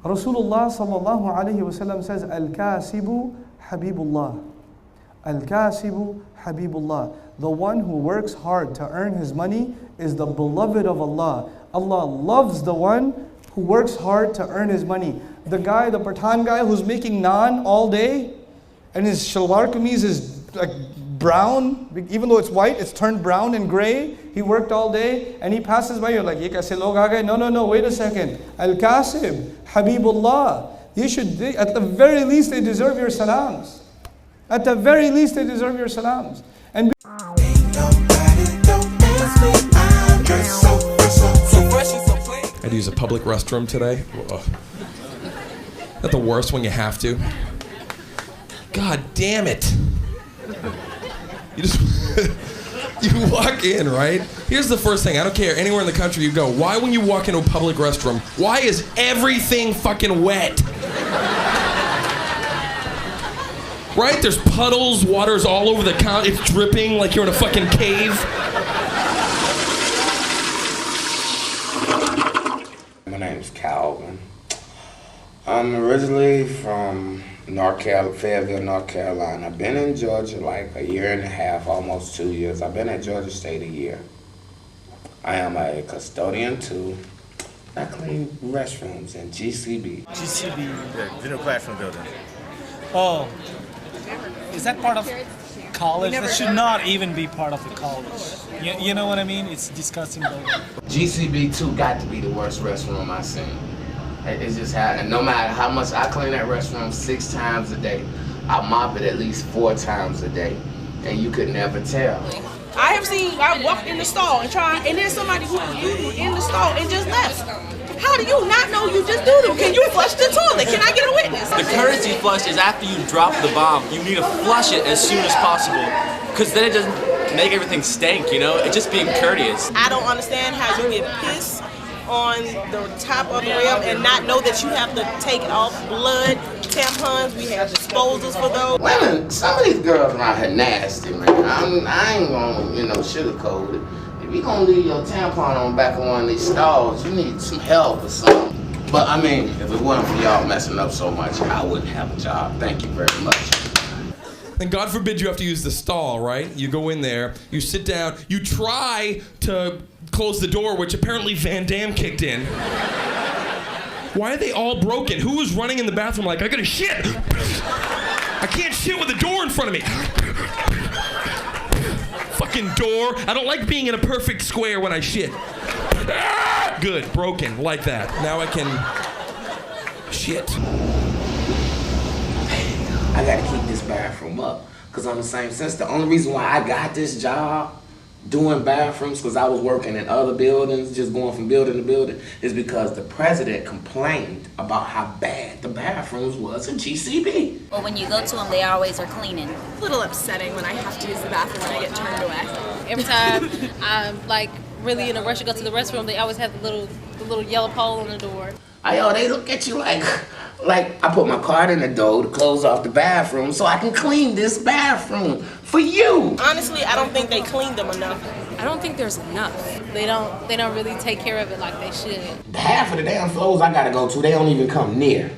Rasulullah sallallahu alayhi wasallam says, Al-Kasibu Habibullah. Al-Kasibu Habibullah. The one who works hard to earn his money is the beloved of Allah. Allah loves the one who works hard to earn his money. The Pathan guy who's making naan all day, and his shalwar kameez is like brown, even though it's white, it's turned brown and gray. He worked all day and he passes by, you're like, ye kaise log aa gaye? No, wait a second. Al-Kasib, Habibullah. At the very least, they deserve your salams. At the very least, they deserve your salams. And I had to use a public restroom today. Ugh. Not the worst when you have to. God damn it. You just you walk in, right? Here's the first thing. I don't care anywhere in the country you go. Why when you walk into a public restroom, why is everything fucking wet? Right? There's puddles, water's all over the counter. It's dripping like you're in a fucking cave. My name is Calvin. I'm originally from Fayetteville, North Carolina. I've been in Georgia like a year and a half, almost 2 years. I've been at Georgia State a year. I am a custodian too. I clean restrooms in GCB. GCB? The General Classroom Building. Oh, is that part of college? That should not even be part of the college. You know what I mean? It's disgusting building. GCB too got to be the worst restroom I've seen. It's just happening. No matter how much I clean that restroom 6 times a day, I mop it at least 4 times a day, and you could never tell. I walked in the stall and there's somebody who was in the stall and just left. How do you not know you just do them? Can you flush the toilet? Can I get a witness? The courtesy flush is after you drop the bomb. You need to flush it as soon as possible, because then it doesn't make everything stink, It's just being courteous. I don't understand how you get pissed on the top of the rim and not know that you have to take off blood, tampons. We have disposals for those. Women, some of these girls around here nasty, man. I ain't gonna, sugarcoat it. If you gonna leave your tampon on back of one of these stalls, you need some help or something. But I mean, if it wasn't for y'all messing up so much, I wouldn't have a job. Thank you very much. And God forbid you have to use the stall, right? You go in there, you sit down, you try to close the door, which apparently Van Damme kicked in. Why are they all broken? Who was running in the bathroom like, I gotta shit? I can't shit with the door in front of me. Fucking door. I don't like being in a perfect square when I shit. Good, broken, like that. Now I can shit. I gotta keep this bathroom up, because on the same sense, the only reason why I got this job doing bathrooms, because I was working in other buildings, just going from building to building, is because the president complained about how bad the bathrooms was in GCB. Well, when you go to them, they always are cleaning. It's a little upsetting when I have to use the bathroom when I get turned away. Every time I'm really in a rush to go to the restroom, they always have the little yellow pole on the door. They look at you like I put my card in the door to close off the bathroom so I can clean this bathroom for you. Honestly, I don't think they cleaned them enough. I don't think there's enough. They don't really take care of it like they should. Half of the damn floors I gotta go to, they don't even come near.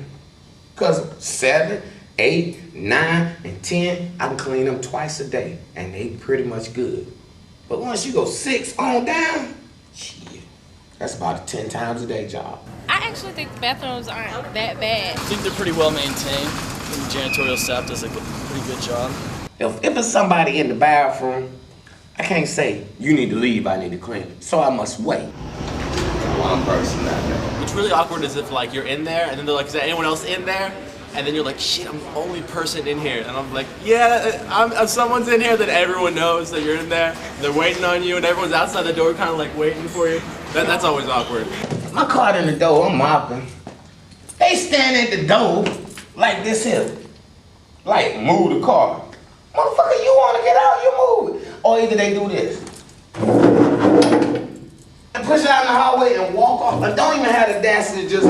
Cause 7, 8, 9, and 10, I can clean them twice a day, and they pretty much good. But once you go 6 on down, shit, That's about 10 times a day job. I actually think the bathrooms aren't that bad. I think they're pretty well maintained. I think the janitorial staff does a pretty good job. If it's somebody in the bathroom, I can't say, you need to leave, I need to clean it. So I must wait. One person out there. What's really awkward is if like you're in there and then they're like, is there anyone else in there? And then you're like, shit, I'm the only person in here. And I'm like, yeah, if someone's in here, then everyone knows that you're in there. They're waiting on you and everyone's outside the door kind of like waiting for you. That's always awkward. My car in the door, I'm mopping. They stand at the door like this here. Like, move the car. Motherfucker, you want to get out, you move it. Or either they do this. And push it out in the hallway and walk off. I don't even have the audacity to just,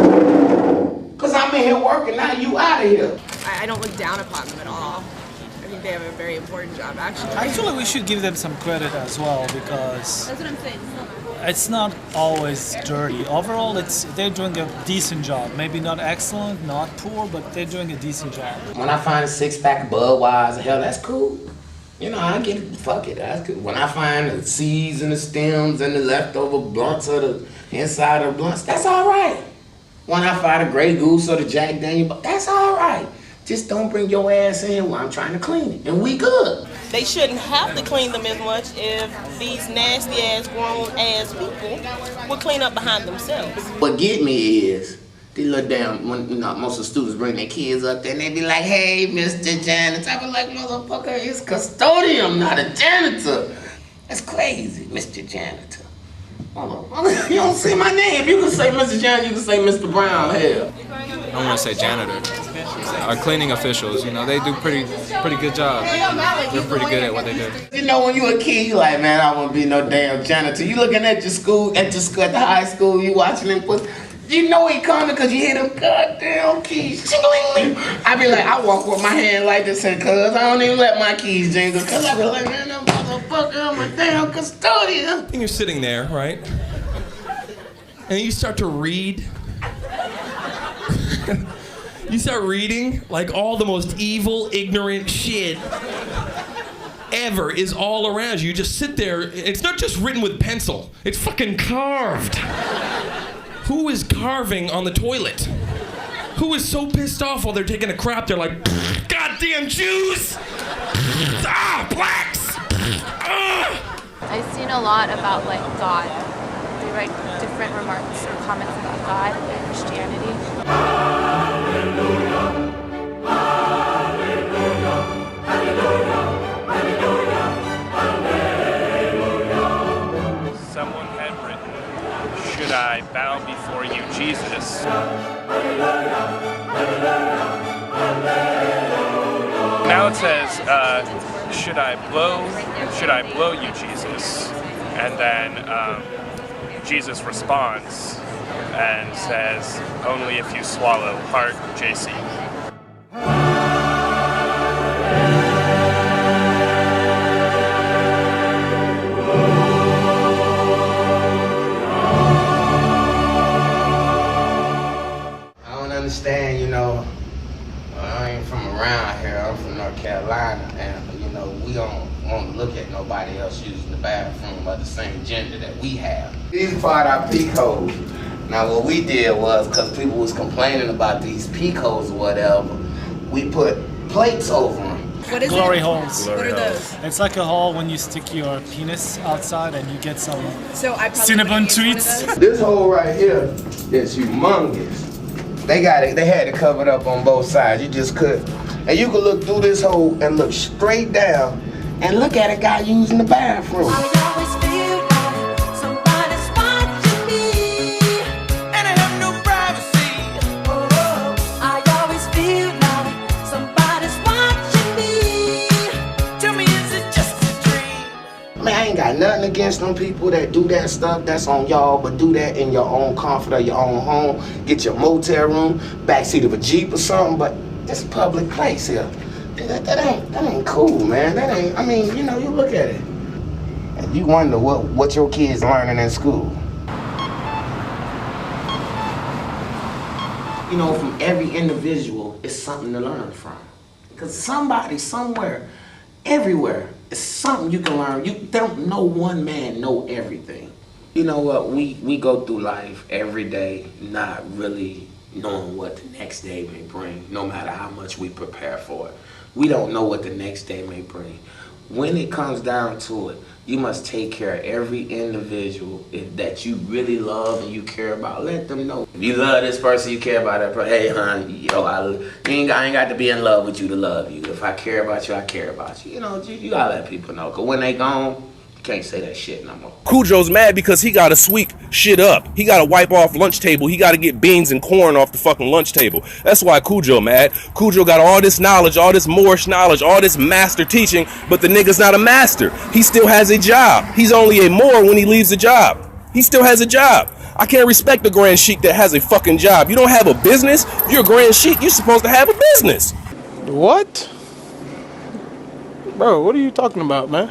because I'm in here working, now you out of here. I don't look down upon them at all. I think they have a very important job, actually. Actually, we should give them some credit as well because That's what I'm saying. it's not always dirty. Overall, they're doing a decent job. Maybe not excellent, not poor, but they're doing a decent job. When I find a 6-pack of Budweiser, hell, that's cool. You know, I get it, fuck it, that's cool. When I find the seeds and the stems and the leftover blunts or the inside of the blunts, that's all right. When I find a Grey Goose or the Jack Daniel, that's all right. Just don't bring your ass in here while I'm trying to clean it, and we good. They shouldn't have to clean them as much if these nasty ass grown ass people would clean up behind themselves. What get me is, these little damn, when you know, most of the students bring their kids up there and they be like, hey, Mr. Janitor. I be like, motherfucker, it's custodian, not a janitor. That's crazy, Mr. Janitor. You don't say my name. You can say Mr. Janitor, you can say Mr. Brown, hell. I'm gonna say janitor. Our cleaning officials, you know, they do pretty good job. They're pretty good at what they do. You know, when you a kid, you like, man, I won't be no damn janitor. You looking at your school, at the high school, you watching them put. You know he coming because you hear them goddamn keys. I be like, I walk with my hand like this and cuz I don't even let my keys jingle because I be like, man, that motherfucker, I'm a damn custodian. And you're sitting there, right? And then you start to read. You start reading like all the most evil, ignorant shit ever is all around you. You just sit there. It's not just written with pencil. It's fucking carved. Who is carving on the toilet? Who is so pissed off while they're taking a crap, they're like, goddamn Jews! Blacks! I've seen a lot about like God. They write different remarks or comments about God and Christianity. Someone had written, should I bow before you, Jesus? Now it says, should I blow you, Jesus? And then Jesus responds and says, only if you swallow, heart, JC. Understand, you know, I ain't from around here. I'm from North Carolina, and you know, we don't want to look at nobody else using the bathroom of the same gender that we have. These part our peak holes. Now, what we did was, because people was complaining about these peak holes or whatever, we put plates over them. What is Glory it? holes. What are those? It's like a hole when you stick your penis outside and you get some probably cinnamon treats. This hole right here is humongous. They got it. They had it covered up on both sides. You just could, and you could look through this hole and look straight down, and look at a guy using the bathroom. I ain't got nothing against them people that do that stuff. That's on y'all, but do that in your own comfort of your own home. Get your motel room, backseat of a Jeep or something, but it's a public place here. That ain't cool, man. That ain't, I mean, you know, you look at it. And you wonder what your kids learning in school. You know, from every individual, it's something to learn from. Because somebody, somewhere, everywhere, it's something you can learn. You don't know one man know everything. You know what? We go through life every day not really knowing what the next day may bring, no matter how much we prepare for it. We don't know what the next day may bring. When it comes down to it, you must take care of every individual that you really love and you care about. Let them know. If you love this person, you care about that person. Hey, hon, I ain't got to be in love with you to love you. If I care about you, I care about you. You know, you gotta let people know. Because when they gone, you can't say that shit no more. Kudjo's mad because he gotta sweep shit up. He gotta wipe off lunch table. He gotta get beans and corn off the fucking lunch table. That's why Kudjo mad. Kudjo got all this knowledge, all this Moorish knowledge, all this master teaching, but the nigga's not a master. He still has a job. He's only a Moor when he leaves the job. He still has a job. I can't respect the Grand Sheik that has a fucking job. You don't have a business? If you're a Grand Sheik, you're supposed to have a business. What? Bro, what are you talking about, man?